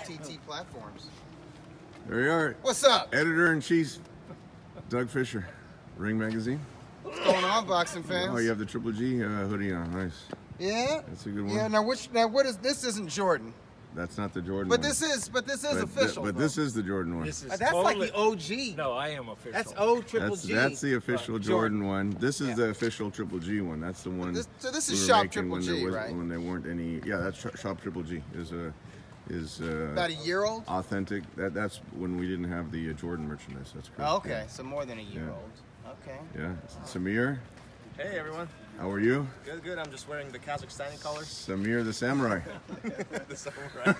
TT platforms. There you are. What's up? Editor-in-Chief, Doug Fisher, Ring Magazine. What's going on, boxing fans? Oh, you have the Triple G hoodie on. Nice. Yeah. That's a good one. Yeah. Now, what is this? Isn't Jordan? That's not the Jordan But one. this is official. But this is the Jordan one. This is that's totally, like the OG. No, I am official. That's O Triple G. That's the official Jordan one. This is Yeah. the official Triple G one. That's the one. So this we is were Shop making Triple when G, there was, right? When there weren't any. Yeah, that's Shop Triple G. Is About a year old. authentic. That's when we didn't have the Jordan merchandise. That's correct. Oh, okay, so more than a year old. Okay. Yeah. Samir, Hey everyone. how are you? Good, good. I'm just wearing the Kazakhstani colors. Samir the Samurai. The samurai.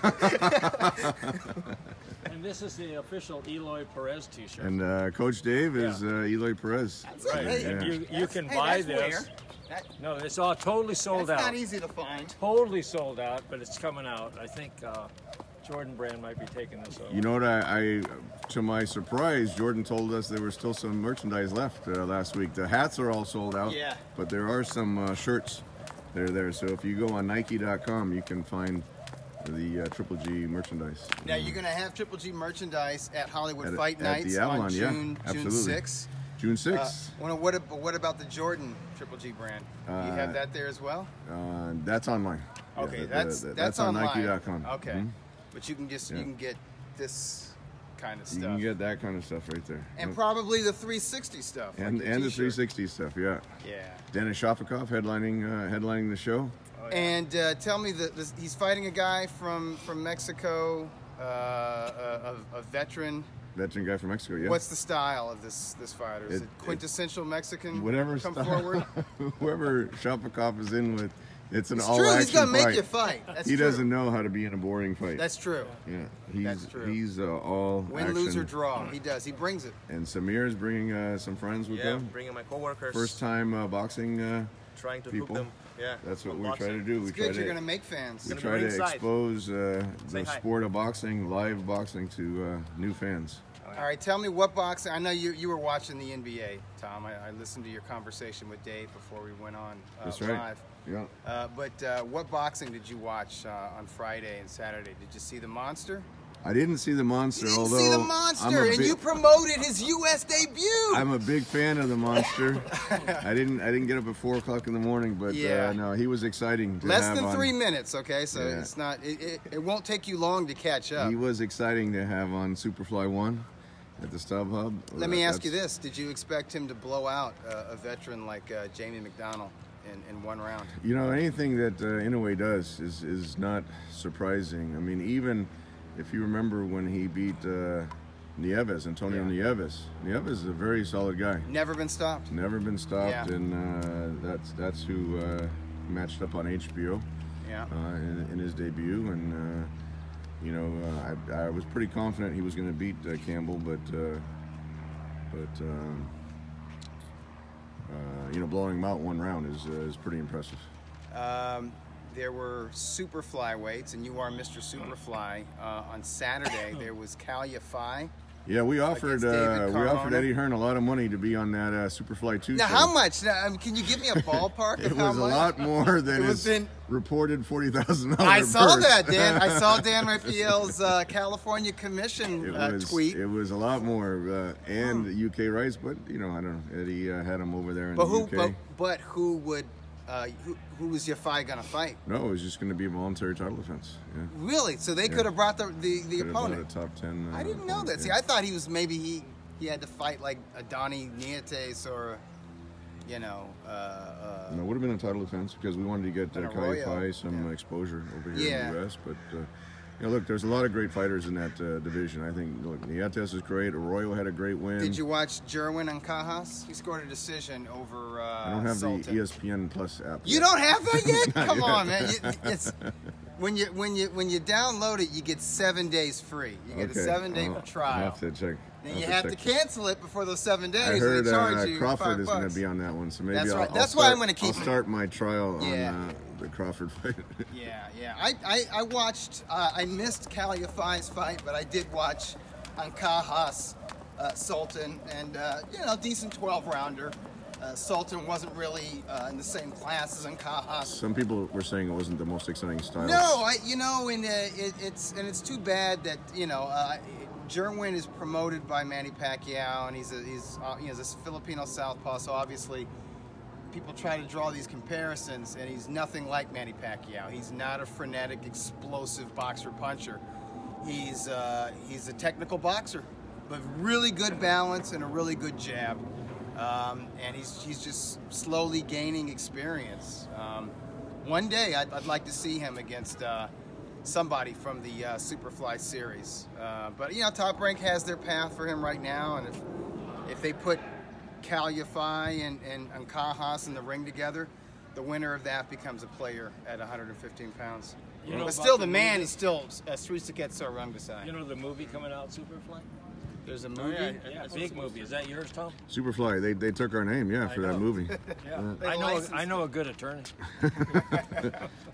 And this is the official Eloy Perez T-shirt. And Coach Dave is Eloy Perez. That's Right. Hey, And Yeah. you can hey, buy that's this. rare. That- No, it's all totally sold That's out. not easy to find. Totally sold out, but it's coming out. I think Jordan Brand might be taking this over. You know what? I to my surprise, Jordan told us there was still some merchandise left last week. The hats are all sold out. Yeah. But there are some shirts. They're there. So if you go on Nike.com, you can find the Triple G merchandise. Now you're gonna have Triple G merchandise at Hollywood At- Fight at Nights the Avalon, on yeah, June absolutely. 6th. June 6th. What about the Jordan Triple G brand? Do you have that there as well? That's online. Okay, Yeah, that's on online. Nike.com. Okay, Mhm. but you can just Yeah. you can get this kind of You stuff, can get that kind of stuff right there. and Yep. probably the 360 stuff, like and your the t-shirt. 360 stuff, yeah. Yeah. Dennis Shafakov headlining the show. Oh, yeah. And tell me that he's fighting a guy from Mexico, a veteran. Veteran guy from Mexico, yeah. What's the style of this fighter? Is it quintessential Mexican? Whatever come style, forward. whoever Shafakov is in with, it's an It's all true. action He's gonna fight. make you fight. That's He true. doesn't know how to be in a boring fight. That's true. yeah, That's true. He's all Win, action. lose, or draw. He does. He brings it. And Samir is bringing some friends with Yeah, him. bringing my coworkers. First time boxing. trying to people. hook them. Yeah. That's what on we try to boxing. do. We It's try good. You're to gonna make fans. we Gonna be try to ringside. expose Say the hi. sport of boxing, live boxing, to new fans. All right, tell me what boxing. I know you were watching the NBA, Tom. I listened to your conversation with Dave before we went on That's right. live. Yeah. But what boxing did you watch on Friday and Saturday? Did you see the Monster? I didn't see the Monster, You didn't although see the I'm Monster, a and big- you promoted his U.S. debut. I'm a big fan of the Monster. I didn't get up at 4 o'clock in the morning, but Yeah. no, he was exciting to Less have than on. 3 minutes, okay? So Yeah. it's not. It won't take you long to catch up. He was exciting to have on Superfly 1 at the StubHub. Let me ask you this: did you expect him to blow out a veteran like Jamie McDonnell in one round? You know, anything that Inoue does is not surprising. I mean, even if you remember when he beat Nieves, Antonio Nieves. Nieves is a very solid guy. Never been stopped. Never been stopped, Yeah. and that's who matched up on HBO Yeah. in his debut. And you know, I was pretty confident he was going to beat Campbell, but you know, blowing him out 1 round is pretty impressive. There were super flyweights, and you are Mr. Superfly. On Saturday, there was Kalia Phi. Yeah, we offered David Carmona. Eddie Hearn a lot of money to be on that Superfly 2 Now, show. how much? Now, can you give me a ballpark It of how was a much? lot more than It was his in- reported $40,000. I saw purse. that, Dan. I saw Dan Raphael's California Commission tweet. It was a lot more, and UK rights, but you know, I don't know. Eddie had him over there in But the who? UK. But who would? Who was your Phi gonna fight? No, it was just going to be a voluntary title defense. Yeah. Really? So they Yeah. could have brought the Could have brought opponent. a top 10. I didn't know that. See, yeah. I thought he was maybe he had to fight like a Donnie Nietes or, you know. No, it would have been a title defense because we wanted to get An Kai Arroyo. Phi some Yeah. exposure over here Yeah. in the U.S. But you know, look, there's a lot of great fighters in that division. I think look, Nietes is great. Arroyo had a great win. Did you watch Jerwin and Cajas? He scored a decision over I don't have Sultan. the ESPN Plus app. You yet. don't have that yet? Come on, man. It's when you download it, you get 7 days free. You get a 7-day I'll trial. have to check. Then you have to cancel it before those 7 days. I heard and they charge you Crawford is going $5. to be on that one, so maybe That's I'll, right. I'll That's why start, I'm gonna keep I'll it. start my trial Yeah. on the Crawford fight. Yeah. I watched. I missed Kalia Phi's fight, but I did watch on Cajas Sultan, and you know, decent 12-rounder. Sultan wasn't really in the same class as Ancajas. Some people were saying it wasn't the most exciting style. No, it's too bad that Jerwin is promoted by Manny Pacquiao, and he's a Filipino southpaw. So obviously, people try to draw these comparisons, and he's nothing like Manny Pacquiao. He's not a frenetic, explosive boxer puncher. He's a technical boxer, but really good balance and a really good jab. And he's just slowly gaining experience. One day, I'd like to see him against somebody from the Superfly series. But Top Rank has their path for him right now, and if they put Calify and Ancajas in the ring together, the winner of that becomes a player at 115 pounds. But still, the man is still Srisaket Sarungasai. You know the movie coming out, Superfly? There's a movie? Yeah, big movie. Is that yours, Tom? Superfly, they took our name, for that movie. Yeah, I know a good attorney.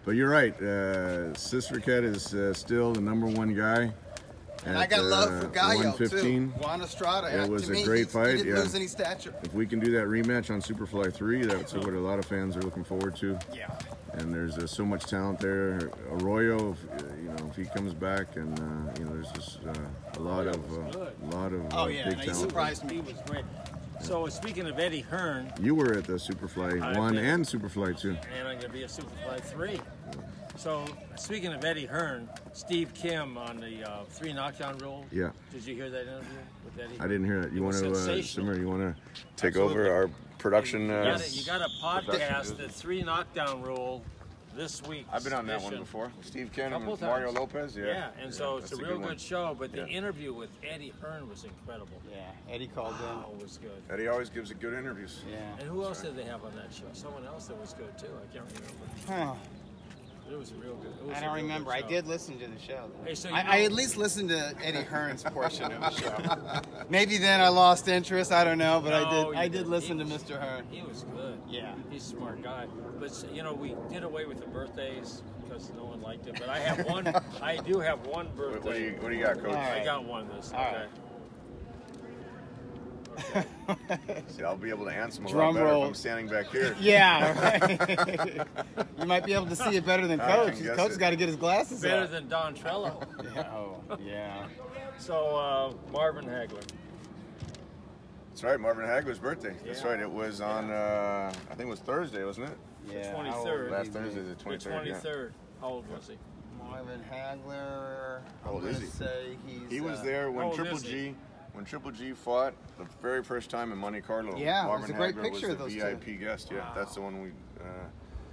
But you're right, Srisaket is still the #1 guy. And I got love for Gallo, 115. too. Juan Estrada. It was to a me, great fight. He didn't lose any stature. If we can do that rematch on Superfly 3, that's what a lot of fans are looking forward to. Yeah. And there's so much talent there. Arroyo, if he comes back, and there's just a lot of big he talent. surprised me. He was great. So speaking of Eddie Hearn, You were at the Superfly 1 and Superfly 2. and I'm going to be a Superfly 3. So speaking of Eddie Hearn, Steve Kim on the 3 knockdown rule. Yeah. Did you hear that interview with Eddie? I didn't hear that. You want to, sensational. Samir, you want to take Absolutely. over our production? You got a podcast, the 3 knockdown rule, this week. I've been on that one before. Steve Kim and Couple Mario times. Lopez. Yeah, and so it's a that's real good one. good show. But the Yeah. interview with Eddie Hearn was incredible. Yeah, Eddie called Oh, it was good. Eddie always gives good interviews. in. And who else did they have on that show? Someone else that was good too. I can't remember. Yeah. It was a real good. It was I a don't real remember. good I show. did listen to the show. Hey, so I at least listened to Eddie Hearn's portion of the show. Maybe then I lost interest. I don't know, but No, I you did didn't. listen to Mr. Hearn. He was good. Yeah. He's a smart guy. But we did away with the birthdays because no one liked it. But I have one. I do have one birthday. What do you got, Coach? All right. I got one this. All Okay. right. See, I'll be able to answer them a Drum lot better roll. if I'm standing back here. Yeah, right. You might be able to see it better than I Coach. can guess Coach's it. got to get his glasses Better on. than Don Trello. Yeah, oh, yeah. So Marvin Hagler. That's right, Marvin Hagler's birthday. That's Yeah. right. It was on, I think it was Thursday, wasn't it? Yeah. 23rd. how old Last is he? Thursday, the The 23rd. Yeah. 23rd. How old was he? Marvin Hagler. How I'm old going is to he? say he's. He was there How when old Triple is he? G, fought the very first time in Monte Carlo. Yeah, it was Marvin a great Hagler picture was of those the two. VIP guest. Yeah, Wow. that's the one we.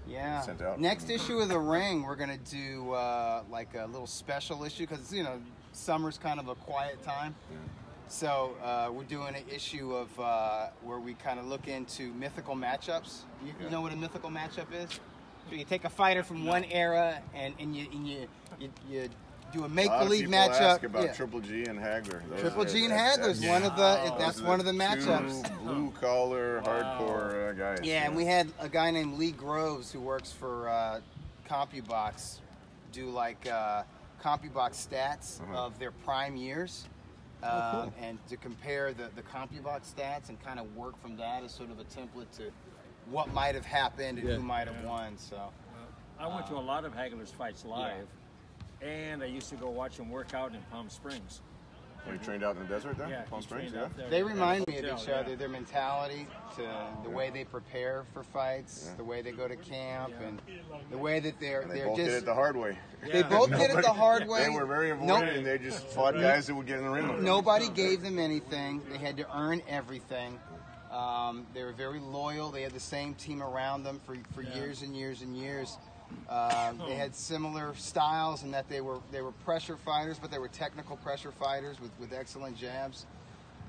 Yeah. Sent out. Next issue of the Ring, we're gonna do like a little special issue because summer's kind of a quiet time. So we're doing an issue of where we kind of look into mythical matchups. You know what a mythical matchup is? So you take a fighter from one era and you do a make-believe matchup. Ask about Yeah. Triple G and Hagler. Triple G and Hagler's one of the. That's one of the matchups. Blue collar, hardcore guys. Yeah, and we had a guy named Lee Groves who works for CompuBox do like CompuBox stats of their prime years, and to compare the CompuBox stats and kind of work from that as sort of a template to what might have happened and who might have won. So I went to a lot of Hagler's fights live, and I used to go watch him work out in Palm Springs. Were you trained out in the desert there? Yeah, Palm he Springs, trained yeah. out there. they remind me of Hotel, each yeah. other, their mentality, to the way they prepare for fights, the way they go to camp, and the way that they're They both did just. it the hard way. They both did it the hard way. They were very avoidant, Nope. and they just fought guys that would get in the ring with them. Nobody gave them anything. They had to earn everything. They were very loyal. They had the same team around them for years and years and years. They had similar styles in that they were pressure fighters, but they were technical pressure fighters with excellent jabs.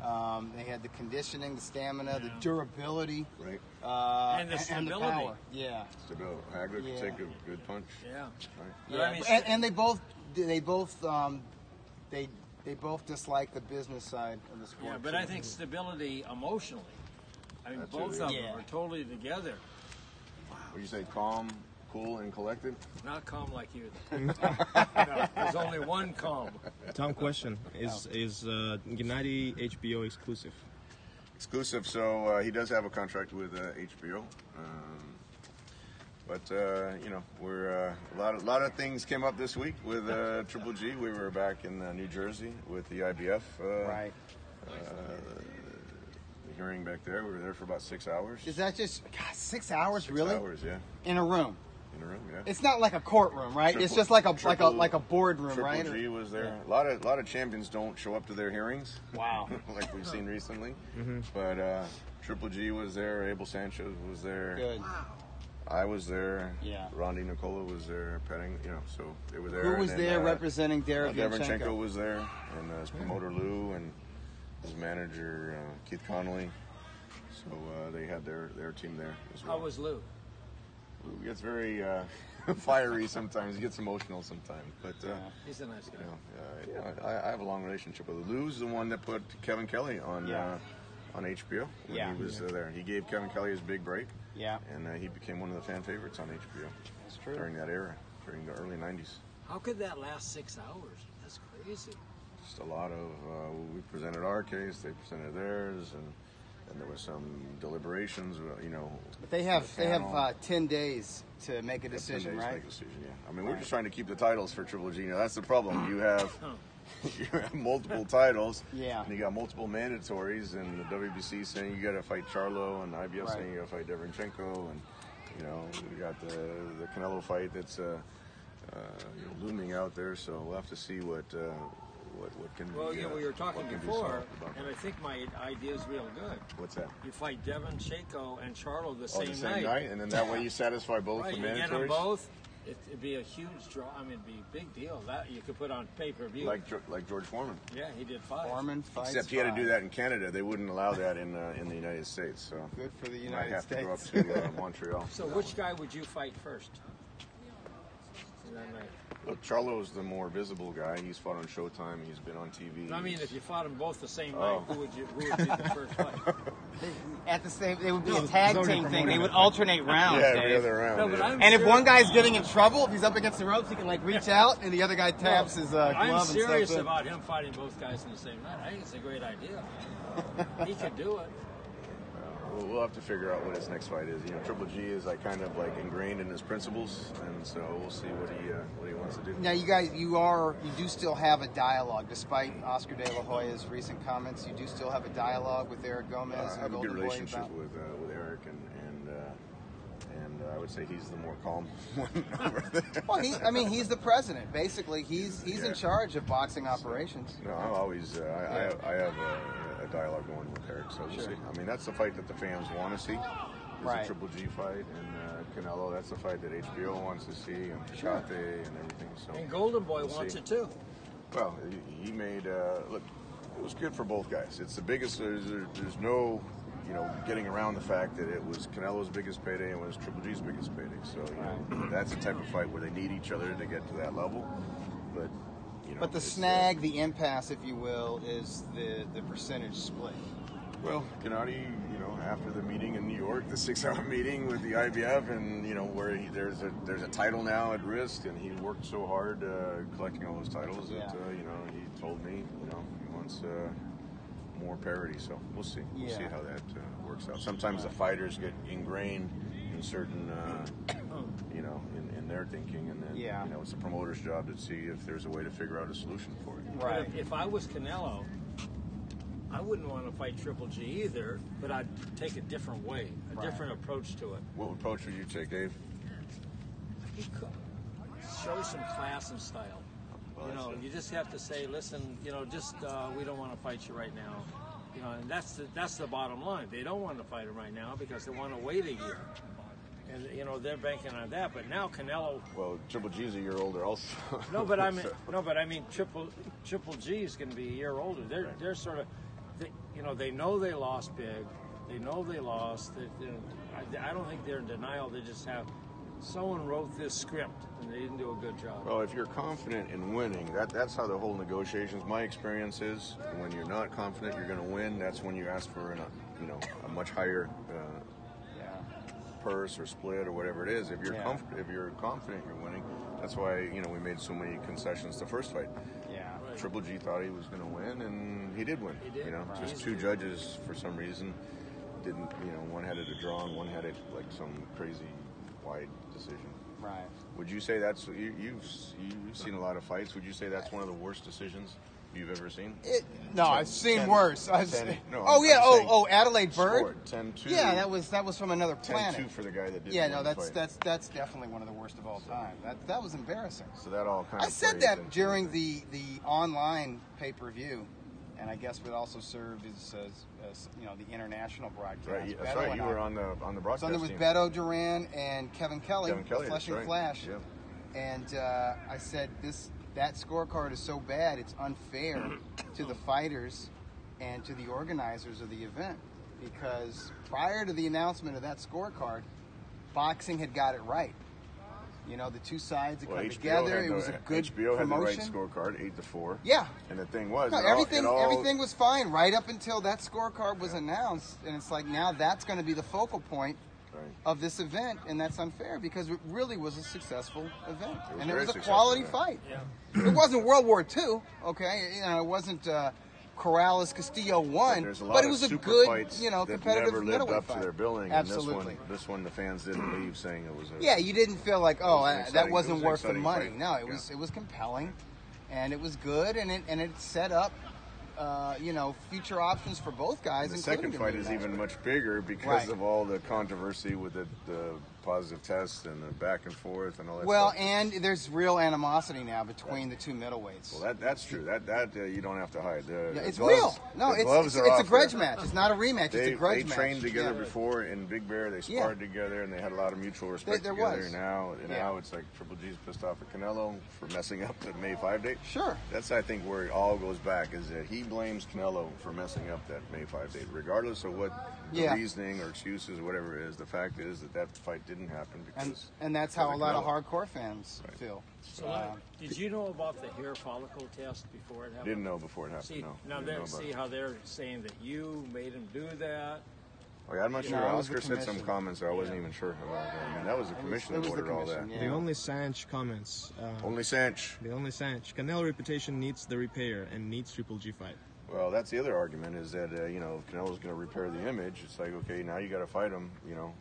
They had the conditioning, the stamina, the durability, Right. And the and the stability. power. Yeah, Stability. Hagler Yeah. could take a good punch. Yeah. Right. But I mean, and they both dislike the business side of the sport. Yeah, but I think stability emotionally. I mean, That's both it, of yeah. them are totally together. What do you say? Calm, cool, and collected. Not calm like you. No, there's only one calm. Tom, question: Is Gennady HBO exclusive? Exclusive. So he does have a contract with HBO. But you know, we're a lot of things came up this week with Triple G. We were back in New Jersey with the IBF. Right. The hearing back there. We were there for about 6 hours. Is that just 6 hours? 6 really? hours, yeah. In a room. In a room, yeah. It's not like a courtroom, right? It's just like a boardroom, right? Triple G was there. A lot of champions don't show up to their hearings. Wow. Like we've seen recently. But Triple G was there. Abel Sanchez was there. Good. I was there. Yeah. Rondi Nicola was there, petting, you know, so they were there. Who was and there representing Derevinchenko? Derevinchenko was there, and his promoter Lou, and his manager Keith Connolly. So they had their team there as well. How was Lou? Lou gets very fiery sometimes. He gets emotional sometimes, but He's a nice guy. you know, I have a long relationship with Lou. Lou's the one that put Kevin Kelly on HBO when he was there. He gave Kevin Kelly his big break. Yeah. And he became one of the fan favorites on HBO. That's true. During that era, during the early 90s. How could that last 6 hours? That's crazy. Just a lot of, we presented our case, they presented theirs, and there was some deliberations, you know. But they have 10 days to make a decision, 10 days right? to make a decision, yeah. I mean, we're just trying to keep the titles for Triple G. Now, that's the problem. You have multiple titles, and you got multiple mandatories, and the WBC saying you got to fight Charlo, and IBF saying you got to fight Derevinchenko, and you know we got the Canelo fight that's you know, looming out there. So we'll have to see what can be. Well, we were talking before, and that. I think my idea is real good. What's that? You fight Derevinchenko and Charlo the same night, and then that way you satisfy both right, the you mandatories. get them both. It'd be a huge draw. I mean, it'd be a big deal. That you could put on pay-per-view. Like George Foreman. Yeah, he did 5. Foreman fights Except he had to do that in Canada. They wouldn't allow that in the United States. So Good for the might United have States. to go up to Montreal. So which guy would you fight first? That night? Look, Charlo's the more visible guy. He's fought on Showtime. He's been on TV. I mean, if you fought them both the same night, who would be the first fight? At the same, it would be a tag team thing. They would alternate rounds. Yeah, Dave. every other round. No, but I'm And if serious. one guy's getting in trouble, if he's up against the ropes, he can like reach out, and the other guy taps his glove I'm and serious stuff. about him fighting both guys in the same night. I think it's a great idea. He could do it. We'll have to figure out what his next fight is. You know, Triple G is like kind of like ingrained in his principles, and so we'll see what he wants to do. Now, you guys, you do still have a dialogue, despite Oscar De La Hoya's recent comments. You do still have a dialogue with Eric Gomez I and have a Golden good Boy relationship about- with Eric, and I would say he's the more calm one over there. Well, he's the president. Basically, he's in charge of boxing operations. No, I'm always I have a dialogue going with Eric, so we'll see. I mean, that's the fight that the fans want to see. Is a Triple G fight, and Canelo. That's the fight that HBO wants to see, and Picate and everything. So And Golden Boy wants it too. Well, he made look. It was good for both guys. It's the biggest. There's no, you know, getting around the fact that it was Canelo's biggest payday and it was Triple G's biggest payday. So you know, that's the type of fight where they need each other to get to that level. But you know, But the snag, the impasse, if you will, is the percentage split. Well, Gennady, you know, after the meeting in New York, the 6-hour meeting with the IBF, and you know where there's a title now at risk, and he worked so hard collecting all those titles that you know, he told me, you know, he wants more parity. So we'll see. We'll see how that works out. Sometimes the fighters get ingrained in certain, you know, in their thinking, and then you know, it's the promoter's job to see if there's a way to figure out a solution for it. Right. But if I was Canelo, I wouldn't want to fight Triple G either, but I'd take a different way, a different approach to it. What approach would you take, Dave? You could show some class and style. You know, you just have to say, listen, you know, just we don't want to fight you right now. You know, and that's the bottom line. They don't want to fight him right now because they want to wait a year. And you know, they're banking on that. But now Canelo. Well, Triple G's a year older, also. No, but I mean, Triple G is going to be a year older. They're sort of, you know, they know they lost big. They know they lost. I don't think they're in denial. They just have someone wrote this script and they didn't do a good job. Well, if you're confident in winning, that's how the whole negotiations. My experience is when you're not confident you're going to win, that's when you ask for a much higher purse or split or whatever it is. If you're confident you're winning, that's why we made so many concessions the first fight. Yeah. Triple G thought he was going to win, and he did win. He did. You know, Right. just two judges for some reason didn't. You know, one had it a draw, and one had it like some crazy wide decision. Right. Would you say that's you've seen a lot of fights? Would you say that's one of the worst decisions you've ever seen? No, I've seen worse. No, oh yeah. I'm saying Oh, Adelaide Bird. Scored 10-2. Yeah, that was from another planet. 10-2 for the guy that did. Yeah, no, that's definitely one of the worst of all time. That was embarrassing. So that all kind of. I said that during the online pay-per-view, and I guess it also served as you know, the international broadcast. Right, that's right. You were on the broadcast. So there was team. Beto Duran and Kevin Kelly, Flesh and right. Flash. Yeah. And I said that scorecard is so bad, it's unfair to the fighters and to the organizers of the event, because prior to the announcement of that scorecard, boxing had got it right. You know, the two sides had come together. It was a good HBO promotion. had the right scorecard, 8-4. Yeah. And the thing was, No, everything was fine right up until that scorecard was announced, and it's like now that's going to be the focal point of this event, and that's unfair because it really was a successful event, and it was a quality fight. Yeah. It wasn't World War II, okay? You know, it wasn't Corrales Castillo won, but it was a good, you know, competitive never lived middleweight up fight. to their billing. Absolutely. And this one, the fans didn't leave saying it was. Yeah, you didn't feel like, oh, that wasn't worth the money. Fight. No, it was compelling, and it was good, and it set up, you know, future options for both guys. The second fight is even much bigger because of all the controversy with the positive tests and the back and forth and all that. Well, stuff. and there's real animosity now between the two middleweights. Well, that's true. That you don't have to hide. It's real. No, it's a grudge match. It's not a rematch. It's a grudge match. They trained together before in Big Bear. They sparred together, and they had a lot of mutual respect together. Now it's like Triple G's pissed off at Canelo for messing up the May 5 date. Sure. That's, I think, where it all goes back, is that he blames Canelo for messing up that May 5 date. Regardless of what the reasoning or excuses or whatever it is, the fact is that fight didn't happen because... And that's how a lot of hardcore fans feel. So, did you know about the hair follicle test before it happened? Didn't know before it happened, see, no. Now, see how they're saying that you made him do that? Oh, yeah, I'm not sure. Oscar said some comments that I wasn't even sure about. I mean, that was the commission that ordered all that. The only Sanch comments. Only Sanch. The only Sanch. Canelo reputation needs the repair and needs Triple G fight. Well, that's the other argument, is that, you know, if Canelo's going to repair the image, it's like, okay, now you got to fight him, you know.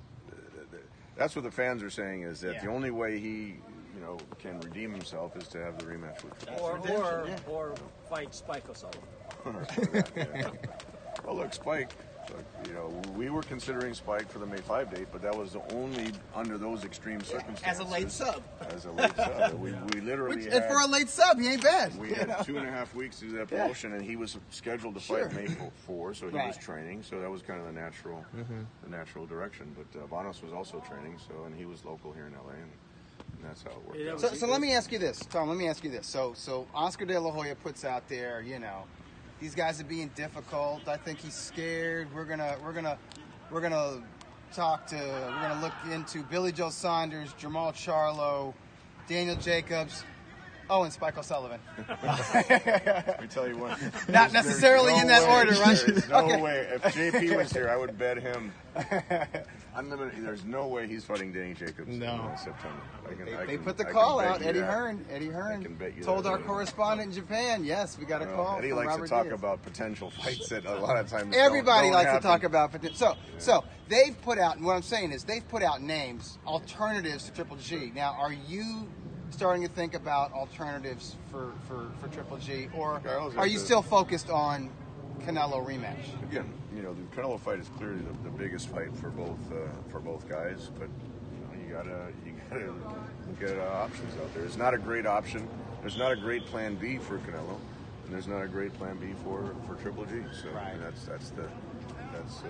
That's what the fans are saying, is that the only way he, you know, can redeem himself is to have the rematch with Triple G. Or fight Spike O'Sullivan. Well, look, Spike, you know, we were considering Spike for the May 5 date, but that was only under those extreme circumstances. As a late sub. As a late sub. We literally had... And for a late sub, he ain't bad. We had 2.5 weeks to do that promotion, and he was scheduled to fight May 4, so he was training. So that was kind of the natural direction. But Vanos was also training, and he was local here in LA, and that's how it worked out. So let me ask you this, Tom. Let me ask you this. So Oscar De La Hoya puts out there, you know, these guys are being difficult. I think he's scared. We're gonna look into Billy Joe Saunders, Jamal Charlo, Daniel Jacobs. Oh, and Spike O'Sullivan. Let me tell you what. Not necessarily in that order, right? There's no way. If JP was here, I would bet him unlimited. There's no way he's fighting Danny Jacobs in September. They put the call out. Eddie Hearn told our correspondent in Japan, yes, we got a call. Eddie likes to talk about potential fights that a lot of times everybody don't likes happen. to talk about potential. So they've put out, and what I'm saying is they've put out names, alternatives to Triple G. Now, are you starting to think about alternatives for Triple G, or are you still focused on Canelo rematch? Again, you know, the Canelo fight is clearly the biggest fight for both guys, but you gotta look at options out there. It's not a great option. There's not a great plan B for Canelo, and there's not a great plan B for Triple G. So that's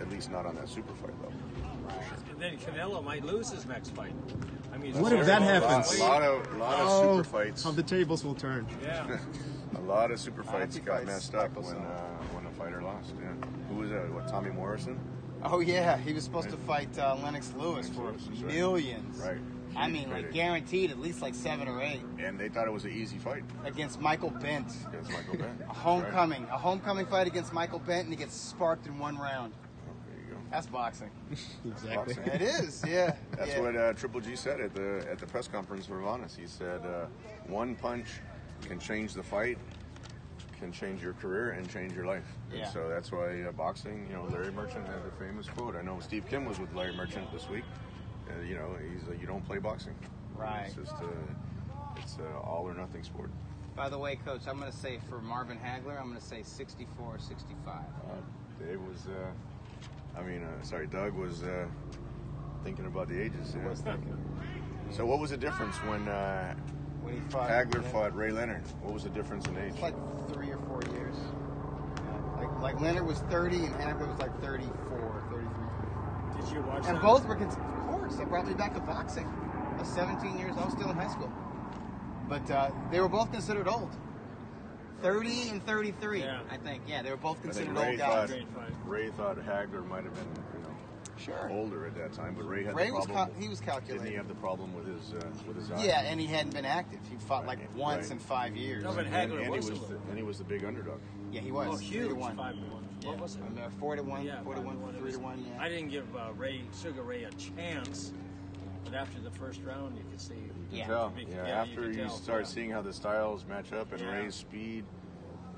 at least not on that super fight level. And then Canelo might lose his next fight. I mean, what if that happens? A lot of super fights. How the tables will turn. Yeah. A lot of super fights got messed up when a fighter lost. Yeah. Who was that? What, Tommy Morrison? Oh yeah, he was supposed to fight Lennox Lewis for millions. Right. I mean, like guaranteed at least like 7 or 8. And they thought it was an easy fight. Against Michael Bent. A homecoming fight against Michael Bent, and he gets sparked in 1 round. Oh, there you go. That's boxing. Exactly. It is, yeah. That's what Triple G said at the press conference for Vanos. He said, one punch can change the fight, can change your career and change your life. Yeah. And so that's why boxing, Larry Merchant had the famous quote. I know Steve Kim was with Larry Merchant this week. He's like, you don't play boxing. Right. It's just it's an all or nothing sport. By the way, Coach, I'm going to say for Marvin Hagler, I'm going to say 64 or 65. Dave was, Doug was thinking about the ages. I was thinking. So what was the difference when When he fought Hagler fought Ray Leonard? What was the difference in age? It's like 3 or 4 years. Like Leonard was 30 and Hagler was like 34, 33. Did you watch And that? both were, of course, that brought me back to boxing. I was 17 years, I was still in high school. But they were both considered old. 30 and 33, Yeah. I think. Yeah, they were both I think considered Ray old guys. Great fight. Ray thought Hagler might have been, Sure. older at that time, but Ray had Ray the was problem. he was Didn't calculated. he have the problem with his eye? Yeah, and he hadn't been active. He fought like Right, once right. in 5 years. No, but And, Hagler and was he a was little. and he was the big underdog. Yeah, he was. Oh, 3 huge. to 1. 5-1. What was it? 4 to 1, Yeah, 4 to 1, 5-1. 3 to 1. Yeah. I didn't give Sugar Ray a chance, but after the first round, you could see. You Yeah. can tell. You Yeah, could after you tell, start yeah. seeing how the styles match up and Yeah. Ray's speed,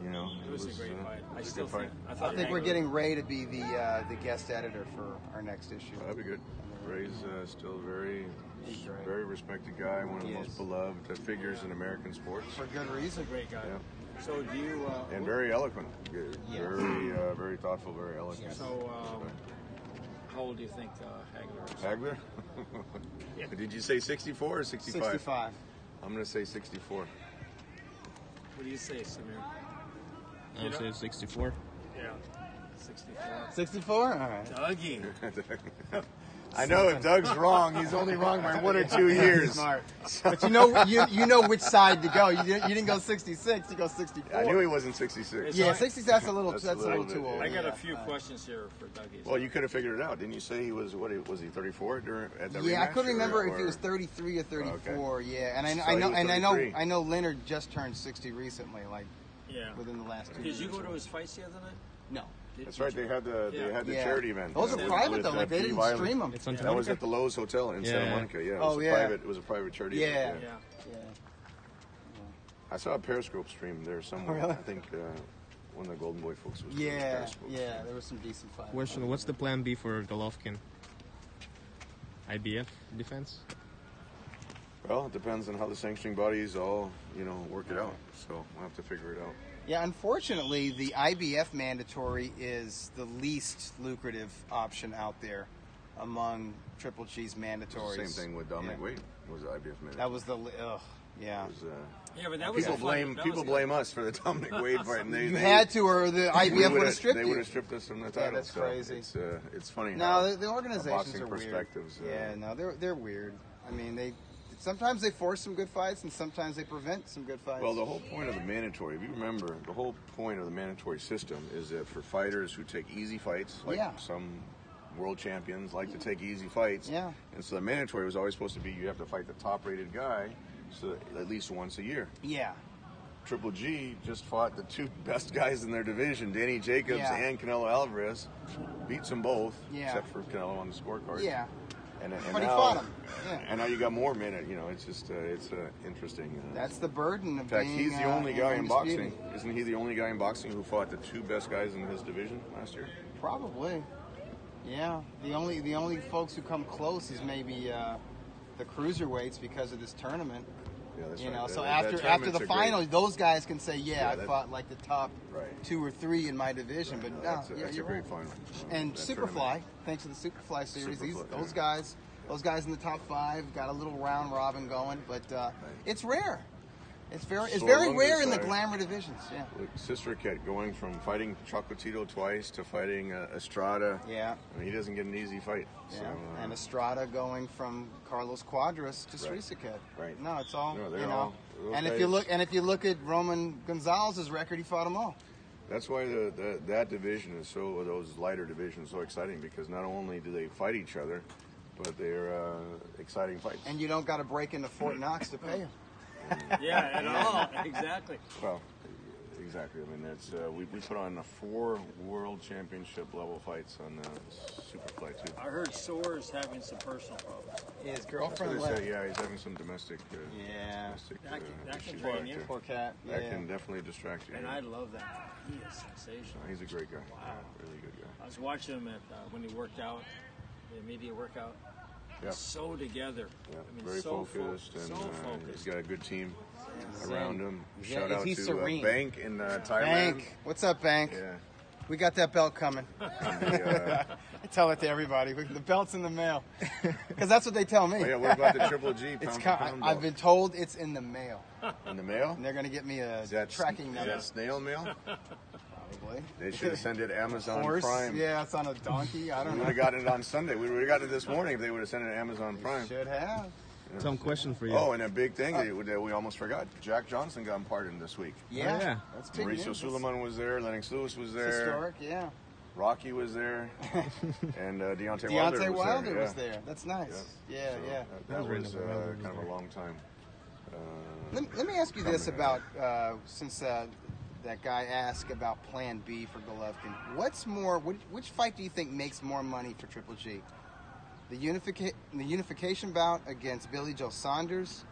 It was a great fight. it I was a still good fight. think. I I think we're Hagler- getting Ray to be the guest editor for our next issue. That'd be good. Ray's still very, He's great. very respected guy, one of the He most is. beloved figures in American sports, For good He's a reason. great guy. Yeah. So do you? and very eloquent. Yeah. Very thoughtful, very eloquent. So how old do you think Hagler is? Hagler? Yeah. Did you say 64 or 65? 65. I'm going to say 64. What do you say, Samir? I'll say 64. Yeah, 64. 64? All right. Dougie. I know if Doug's wrong, he's only wrong by 1 or 2 years. Smart. But you know which side to go. You didn't go 66. You go 64. I knew he wasn't 66. Yeah, 60. That's a little. That's That's, a a little little too bit, old. I got yeah. a few questions here for Dougie. Well, you could have figured it out. Didn't you say he was, was he 34 at the Yeah, I rematch, couldn't remember or- if he was 33 or 34. Okay. Yeah, and So I he know, was and 33. I know Leonard just turned 60 recently, like Yeah. within the last 2 Did years. you go to his fights the other night? No. That's right. They had the Yeah. charity event. Those are with- private with, though. Like they P. didn't Wiley. stream them. It's on That was Monica? at the Lowe's Hotel in Santa Yeah. Monica. Yeah. It Oh, was yeah. private. It was a private charity Yeah. event. Yeah. Yeah. I saw a Periscope stream there somewhere. really? I think one of the Golden Boy folks was doing Yeah. Periscope. Yeah. There was some decent fights. Question, what's the plan B for Golovkin? IBF defense? Well, it depends on how the sanctioning bodies all work it out. So we'll have to figure it out. Yeah, unfortunately, the IBF mandatory is the least lucrative option out there among Triple G's mandatories. Same thing with Dominic Yeah. Wade. Was the IBF minute. That was yeah. Yeah, but that was People a fun- blame that was a- blame us for the Dominic Wade fight. And they, You they, had to, or the IBF would have stripped They you. would have stripped us from the title. that's so crazy. It's funny. No, how the organizations boxing are weird. perspectives. Yeah, no, they're weird. I mean, sometimes they force some good fights, and sometimes they prevent some good fights. Well, the whole point of the mandatory, if you remember, the whole point of the mandatory system is that for fighters who take easy fights, like Yeah. some world champions like to take easy fights. Yeah. And so the mandatory was always supposed to be you have to fight the top-rated guy, so at least once a year. yeah, Triple G just fought the 2 best guys in their division, Danny Jacobs Yeah. and Canelo Alvarez. Beats them both, Yeah. except for Canelo on the scorecard. yeah. And But he now, fought him. Yeah. And now you got more minute. It's just it's interesting. That's the burden of in fact, being he's the only guy in undisputed. boxing. Isn't he the only guy in boxing who fought the 2 best guys in his division last year? Probably. Yeah. The only folks who come close is maybe the cruiserweights because of this tournament. Yeah, that's You right. know, so That after tournament's the a final, great, those guys can say, Yeah, I that- fought like the top Right. 2 or 3 in my division. But no, that's yeah, a you're great right. final. And That Superfly, tournament. thanks to the Superfly series, Superfly, those guys in the top 5 got a little round robin going. But it's rare. It's very So rare long in the as glamour divisions. Yeah. Look, Sister Cat going from fighting Chocolatito twice to fighting Estrada. Yeah. I mean, he doesn't get an easy fight. Yeah, So, and Estrada going from Carlos Cuadras to Right. Strisaket. Right. No, it's all No, they're you know. all- those and guys- if you look at Roman Gonzalez's record, he fought them all. That's why that division is those lighter divisions so exciting because not only do they fight each other, but they're exciting fights. And you don't got to break into Fort Knox to pay him. Yeah, at all. Exactly. Well, Exactly. I mean, it's we put on 4 world championship level fights on Superfly too. I heard Soar's having some personal problems. His So girlfriend they left. say, yeah, he's having some domestic. Yeah. Domestic, That can issues drain back you. there. Poor cat. Yeah. That can definitely distract you. And I love that. He is sensational. He's a great guy. Wow. Really good guy. I was watching him at when he worked out, the immediate workout. Yeah. So together. Yeah, I mean, very so focused, and so he's focused. got a good team Zen. around him. Zen. Shout out He's to serene. Bank in Thailand. Bank. What's up, Bank? Yeah. We got that belt coming. The, I tell it to everybody. The belt's in the mail. Because that's what they tell me. oh yeah, what about the Triple G It's pound for pound I've belt? been told it's in the mail. In the mail? And they're going to get me a Is that tracking Is number. that snail mail? Probably. They should have sent it Amazon Horse. Prime. Yeah, it's on a donkey. I don't We know. would have gotten it on Sunday. We would have gotten it this morning if they would have sent it Amazon Prime. Should have. Some question for you. Oh, and a big thing that we almost forgot. Jack Johnson got pardoned this week. Yeah. yeah. That's big Mauricio news. Suleiman was there. Lennox Lewis was It's there. historic, yeah. Rocky was there. And Deontay Wilder Wilder was yeah. there. That's nice. Yeah, So yeah. That was was random. kind of a long time. Let me ask you this coming. about since that guy asked about Plan B for Golovkin. What's more? Which fight do you think makes more money for Triple G? The unification bout against Billy Joe Saunders,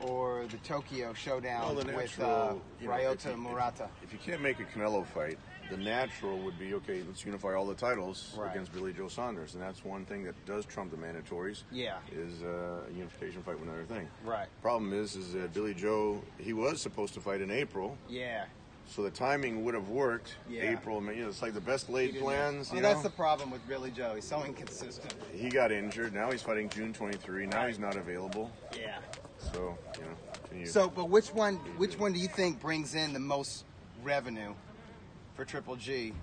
or the Tokyo showdown Well, the with natural, you know, Ryota Murata? If you can't make a Canelo fight, the natural would be, okay, let's unify all the titles Right. against Billy Joe Saunders. And that's one thing that does trump the mandatories. Yeah. Is a unification fight with another thing. Right. Problem is that Billy Joe, he was supposed to fight in April. Yeah. So the timing would have worked. Yeah. April, you know, it's like the best laid plans. Well, You that's know? the problem with Billy Joe. He's so inconsistent. He got injured. Now he's fighting June 23. Now he's not available. Yeah. So, you know. Can you, So, but which one do you think brings in the most revenue for Triple G?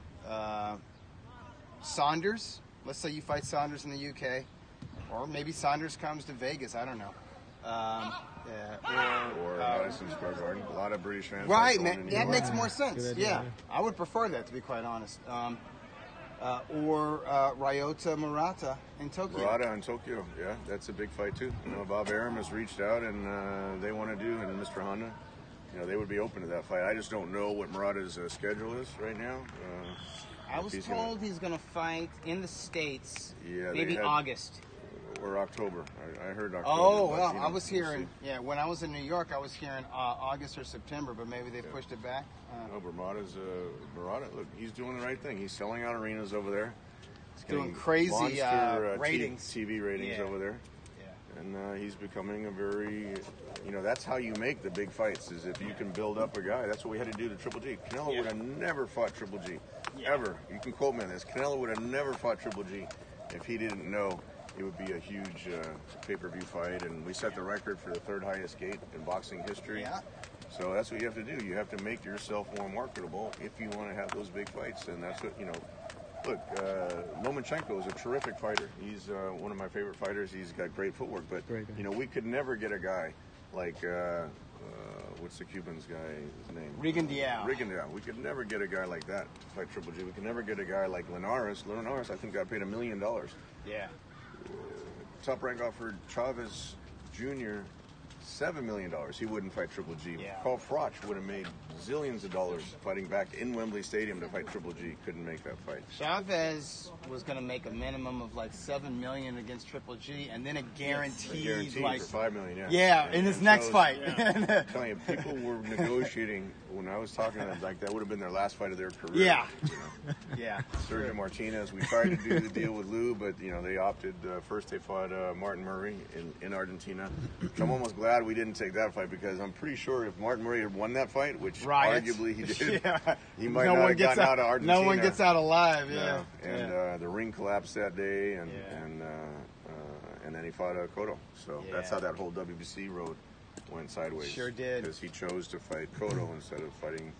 Saunders? Let's say you fight Saunders in the UK, or maybe Saunders comes to Vegas. I don't know. or Madison Square Garden. A lot of British fans. Right, like man. going to That New makes York. more sense. Good idea, Yeah, yeah. I would prefer that, to be quite honest. Or Ryota Murata in Tokyo. Murata in Tokyo, yeah, that's a big fight too. You know, Bob Arum has reached out and they want to do, and Mr. Honda, you know, they would be open to that fight. I just don't know what Murata's schedule is right now. I was told he's going to fight in the States, Yeah, they maybe had- August. or October. I heard October. Oh, but, well, you know, I was we'll hearing, see. yeah, when I was in New York, I was hearing August or September, but maybe they pushed it back. No, but Murata, look, he's doing the right thing. He's selling out arenas over there. He's Doing getting crazy, monster, ratings. TV ratings Yeah. over there. Yeah. And he's becoming a very, you know, that's how you make the big fights, is if you can build up a guy. That's what we had to do to Triple G. Canelo Yeah. would have never fought Triple G, Yeah. ever. You can quote me on this. Canelo would have never fought Triple G if he didn't know it would be a huge pay-per-view fight. And we set the record for the 3rd highest gate in boxing history. Yeah. So that's what you have to do. You have to make yourself more marketable if you want to have those big fights. And that's what, you know, look, Lomachenko is a terrific fighter. He's one of my favorite fighters. He's got great footwork. But, Great guy. you know, we could never get a guy like, what's the Cuban's guy's name? Rigon Diao. Rigon Diao. We could never get a guy like that to fight Triple G. We could never get a guy like Linares. Linares, I think, got paid $1 million. Yeah. Top Rank offered Chavez Jr. $7 million. He wouldn't fight Triple G. Yeah. Carl Froch would have made zillions of dollars fighting back in Wembley Stadium to fight Triple G. Couldn't make that fight. Chavez was going to make a minimum of like $7 million against Triple G, and then a guaranteed, Guaranteed like, for $5 million. Yeah. yeah, in his next so- fight. I'm telling you, people were negotiating when I was talking to them, like that would have been their last fight of their career. Yeah. You know? Yeah. Sergio Martinez. We tried to do the deal with Lou, but you know they opted. First, they fought Martin Murray in Argentina. So I'm almost glad we didn't take that fight because I'm pretty sure if Martin Murray had won that fight, which Riots. arguably he did, Yeah. he might not have gotten out of Argentina. No one gets out alive. Yeah. No. And the ring collapsed that day, and then he fought Cotto. So that's how Yeah. that whole WBC road went sideways. Sure did. Because he chose to fight Cotto instead of fighting.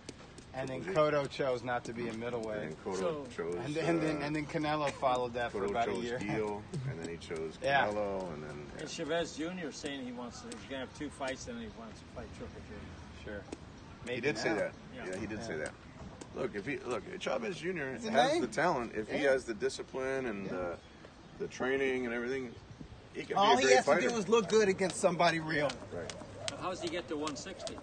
And then Triple G. Cotto chose not to be a middleweight. And Cotto So- chose. And then Canelo followed that for Cotto about a chose year. Deal, and then he chose Yeah. Canelo, and then And Chavez Jr. saying he's going to have 2 fights and he wants to fight Triple G. Sure. he Maybe did say now. that. Yeah. Yeah, he did say that. Look, Chavez Jr. He's a has name. the talent. If he Yeah. has the discipline and the training and everything, he can All be a he great has fighter. to do is look good against somebody real. Right. How does he get to 160?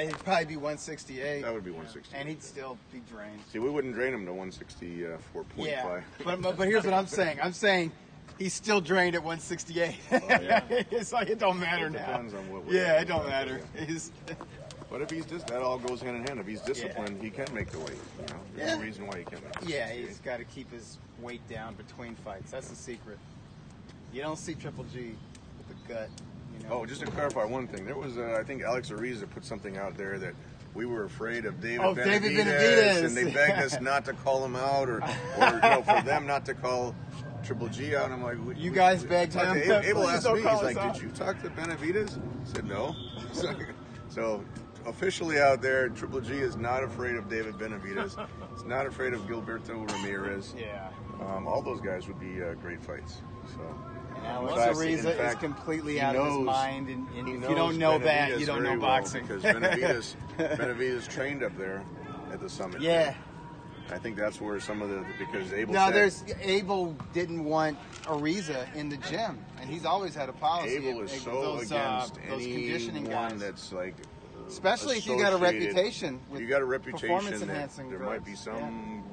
It'd probably be 168. That would be 160. And he'd still be drained. See, we wouldn't drain him to 164.5. Yeah, but here's what I'm saying. I'm saying he's still drained at 168. Yeah. It's like it don't matter It now. depends on what. Yeah, it don't matter. He's, But if he's just that all goes hand in hand. If he's disciplined, he can make the weight. You know, there's no reason why he can't make the weight. yeah, he's got to keep his weight down between fights. That's the secret. You don't see Triple G with the gut. You know. Oh, just to clarify one thing, there was I think Alex Ariza put something out there that we were afraid of David Benavidez, and they begged us not to call him out, or for them not to call Triple G out. And I'm like, you guys begged him. Abel Please asked don't me, call he's us like, out. did you talk to Benavidez? I said no. So officially out there, Triple G is not afraid of David Benavidez. He's not afraid of Gilberto Ramirez. Yeah. All those guys would be great fights. So. And Alex In fact, Ariza is completely he out of his knows- mind, and he if you knows don't know that, Benavidez you don't very know well, boxing. because Benavidez trained up there at the summit. Yeah. I think that's where some of the because Abel. No, said, Abel didn't want Ariza in the gym, and he's always had a policy. Abel is of so those, against those conditioning anyone guys. that's like. Especially if you got a associated- reputation with you got a reputation performance that enhancing there drugs. might be some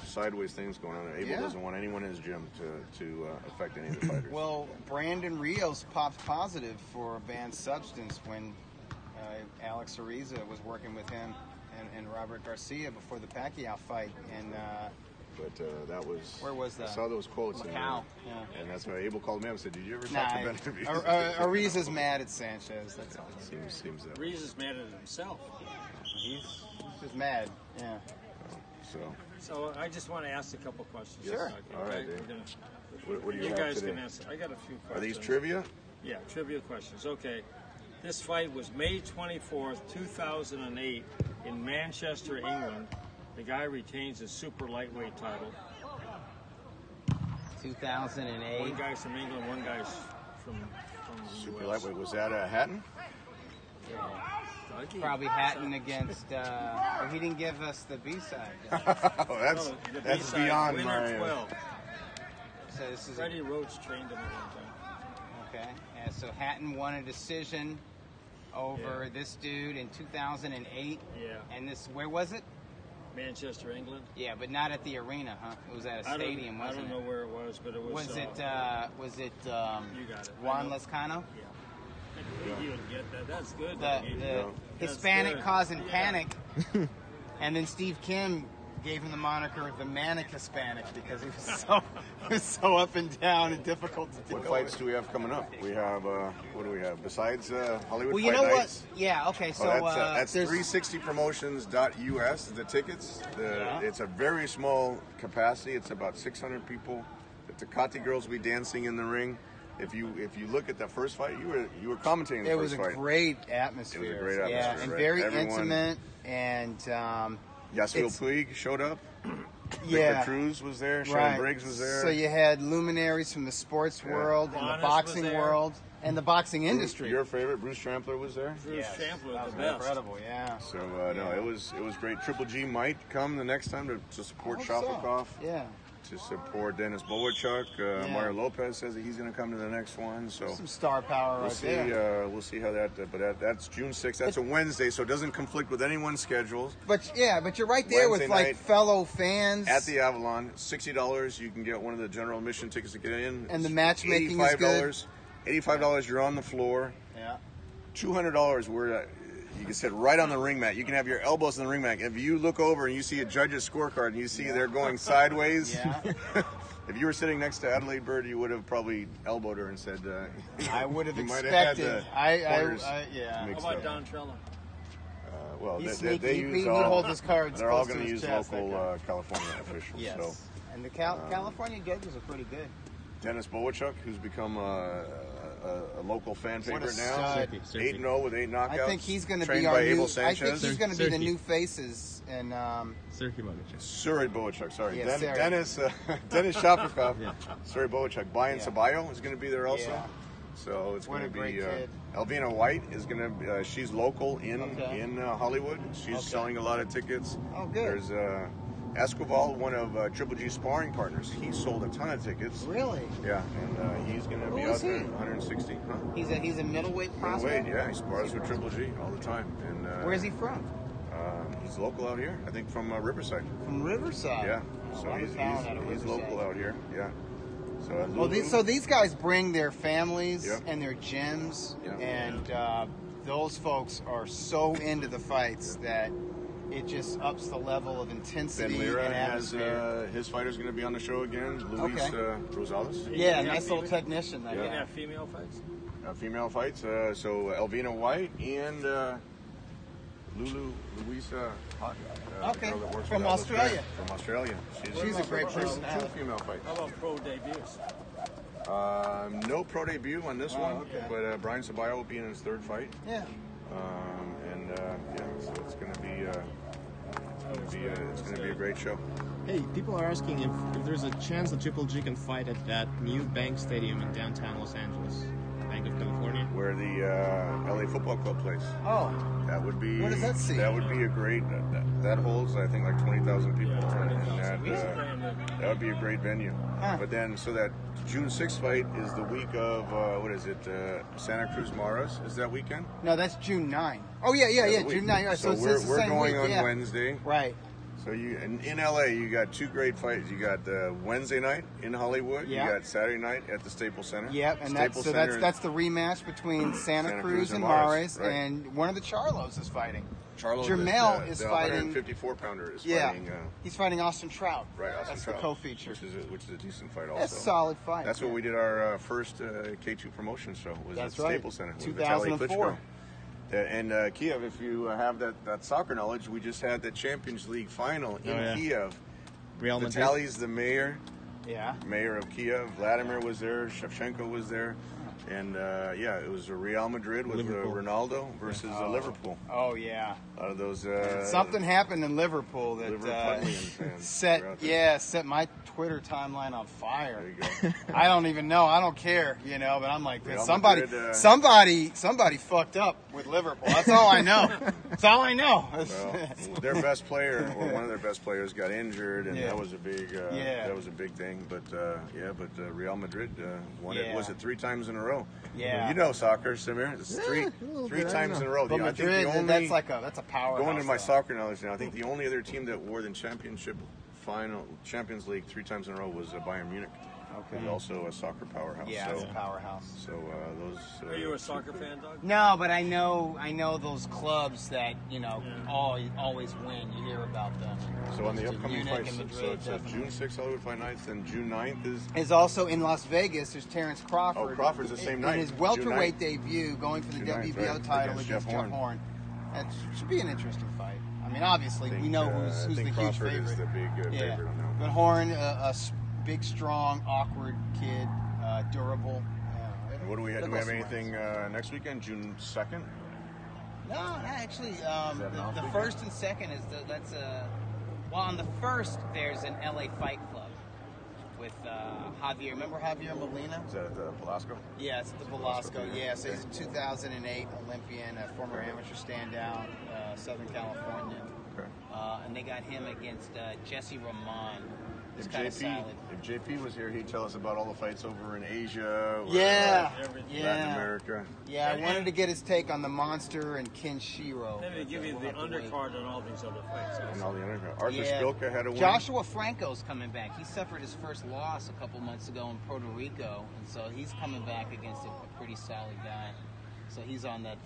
sideways things going on. Abel doesn't want anyone in his gym to affect any of the fighters. Well, Brandon Rios popped positive for a banned substance when Alex Ariza was working with him and Robert Garcia before the Pacquiao fight. And but that was where was that? I saw those quotes. Macau. And that's why Abel called me up and said, "Did you ever talk to Benavidez?" Ariza's mad at Sanchez. That's all. Seems that way. Reese's mad at himself. He's just mad. Yeah. So I just want to ask a couple questions. Sure. All right, Okay? Dave. What do you have guys today? can answer. I got a few questions. Are these trivia? Yeah, trivia questions. Okay. This fight was May 24th, 2008 in Manchester, England. The guy retains his super lightweight title. 2008. One guy's from England, one guy's from the Super US. lightweight. Was that Hatton? Dougie. Probably Hatton against. He didn't give us the B-side. Oh, that's No, the that's B-side, beyond winner my. 12. So this is Freddie Roach trained him at one time. okay. And so Hatton won a decision over this dude in 2008. Yeah. And this, where was it? Manchester, England. Yeah, but not at the arena, huh? It was at a stadium, I wasn't don't it? know where it was, but it was. Was it? You got it. Juan I know. Lezcano? Yeah. You would get that. That's good. The That's Hispanic good. causing Yeah. panic. And then Steve Kim gave him the moniker of the Manic Hispanic because he was so up and down and difficult to deal What fights with. do we have coming up? We have what do we have besides Hollywood Well, you Fight know Nights? what? Yeah. Okay. So that's there's 360promotions.us. The tickets. It's a very small capacity. It's about 600 people. The Tecate girls will be dancing in the ring. If you look at the first fight, you were commentating the It first was a fight. great atmosphere. It was a great Yeah, atmosphere, and right? very Everyone- intimate. And Yasiel it's- Puig showed up. yeah, Victor Cruz was there. Sean right. Briggs was there. So you had luminaries from the sports world and the Bonus boxing was there. world and the boxing industry. Your favorite, Bruce Trampler, was there. Bruce Champlin that was was the best. incredible. Yeah. So no, it was great. Triple G might come the next time to support I hope so. Shafikov, Yeah. to support Dennis Bowerchuk. Mario Lopez says that he's going to come to the next one. So Some star power we'll right see. there. We'll see how that. But that's June 6th. That's a Wednesday, so it doesn't conflict with anyone's schedules. But you're right there Wednesday with like night fellow fans. At the Avalon, $60. You can get one of the general admission tickets to get in. And the matchmaking is good. $85. You're on the floor. Yeah. $200 where you can sit right on the ring mat. You can have your elbows on the ring mat. If you look over and you see a judge's scorecard and you see they're going sideways, Yeah. if you were sitting next to Adelaide Bird, you would have probably elbowed her and said, I would have you might have had expected. the quarters Yeah. mixed How about up. Don Trella? Well, He's they sneaky. use He all, holds his cards they're all close to going to his use chest, local that California officials. Yes. So And the California judges are pretty good. Dennis Bowerchuk, who's become a local fan What a favorite now, stud. 8-0 with 8 knockouts. I think he's going to trained be by our Abel new. I Sanchez. think he's going to be the Sergey. new faces. And Sergey Bogachev. Suri Bowerchuk, sorry. Yeah, Suri. Dennis Shafikov, Yeah. Suri Bowerchuk. Bayan Yeah. Sabayo is going to be there also. Yeah. So it's What going a to great be kid. Elvina White is going to. She's local in Okay. Hollywood. She's Okay. selling a lot of tickets. Oh, good. There's Escobar, one of Triple G's sparring partners, he sold a ton of tickets. Really? Yeah, and he's going to be Who out is there he? 160. Huh? He's a middleweight prospect. Middleweight, yeah, he spars with Triple G all the time. And Where's he from? He's local out here. I think from Riverside. From Riverside. Yeah, Oh, so I'm he's found out of he's Riverside. local out here. Yeah. So Well, these guys bring their families Yep. and their gyms, Yep. and those folks are so into the fights that it just ups the level of Ben intensity Lira and has atmosphere. his fighter's going to be on the show again. Luis Okay. Rosales. Yeah, Yeah, nice little female- technician. That You Yeah. guy. can have female fights. Female fights. So Elvina White and Louisa. Okay, girl that works from with Elvis Australia. Grant, From Australia. She's a great Two personality. female fights. How about pro debuts? No pro debut on this one, okay. but Brian Sabayo will be in his third fight. Yeah. So it's going to be it's going to be a great show. Hey, people are asking if there's a chance that Triple G can fight at that new Bank Stadium in downtown Los Angeles, Bank of California. Where the LA Football Club plays. Oh, That would be. What does that seat? That would be a great. That holds, I think, like 20,000 people. That would be a great venue. Huh. But then, so that June 6th fight is the week of what is it? Santa Cruz Maras is that weekend? no, that's June 9. Oh yeah, That's the week. June 9. Right, so it's we're, the we're same going week, on yeah. Wednesday. Right. So you in LA, you got two great fights. You got Wednesday night in Hollywood. Yeah. You got Saturday night at the Staples Center. Yep, and Staples Center- that's the rematch between Santa, Santa Cruz Cruz and and Mares, Mares, right. and one of the Charlos is fighting. Charlo, Jermell is the fighting. 154 pounder is Yeah, fighting. he's fighting Austin Trout. Right, Austin That's Trout, the co-feature. which is a decent fight also. That's a solid fight. That's what yeah. we did our first K2 promotion show was That's at right. Staples Center. with 2004. Vitaly Klitschko. And Kiev, if you have that soccer knowledge, we just had the Champions League final in Oh, yeah. Kiev. Real Madrid. Vitaly's the mayor Yeah. of Kiev. Vladimir was there. Shevchenko was there. And it was Real Madrid with Liverpool. Ronaldo versus Liverpool. Oh yeah. A lot of those. Something happened in Liverpool that Liverpudlian fans set were out there. set my Twitter timeline on fire. There you go. I don't even know. I don't care, but I'm like, Real somebody fucked up with Liverpool. That's all I know. That's all I know. Well, their best player or one of their best players got injured, and Yeah. that was a big Yeah. that was a big thing. But Real Madrid won it. Yeah. Was it 3 times in a row? Yeah. You know soccer, Samir. It's three little three bit, I times know. in a row. But I think Madrid, the only, that's a powerhouse. going into my though. soccer knowledge now, I think the only other team that wore the Champions League 3 times in a row was Bayern Munich. Okay. Who's also a soccer powerhouse. Yeah, so, it's a powerhouse. So those. Are you a soccer fan, Doug? No, but I know those clubs that always win. You hear about them. So on the upcoming Munich fights, and so Madrid, it's definitely. June 6th Hollywood Fight Nights, then June 9th is. Is also in Las Vegas. There's Terrence Crawford. Oh, Crawford's the same night, In his June welterweight 9th. debut, going for the June 9th, WBO right, title against against Jeff Jeff Horn. Horn. That should be an interesting fight. I mean, obviously, I think, we know I who's the think huge Crawford favorite. is the big yeah. favorite on that one. But Horn, big, strong, awkward kid, durable. And what do we have? They're Do we have both anything next weekend, June 2nd? No, actually, that an off The weekend? first and second is well, on the first there's an LA Fight Club with Javier. Remember Javier Molina? Is that at the Velasco? Yeah, it's at the Velasco. Yeah, so he's a 2008 Olympian, a former amateur standout, Southern California. Okay. And they got him against Jesse Ramon. It's If kind of solid. JP was here, he'd tell us about all the fights over in Asia. Or Yeah, everything. Latin yeah. America. Yeah, I wanted to get his take on the Monster and Kenshiro. Maybe give you the undercard on all these other fights. And all the other. Arthur Yeah. Spilka had a win. Joshua Franco's coming back. He suffered his first loss a couple months ago in Puerto Rico, and so he's coming back against a pretty solid guy. So he's on that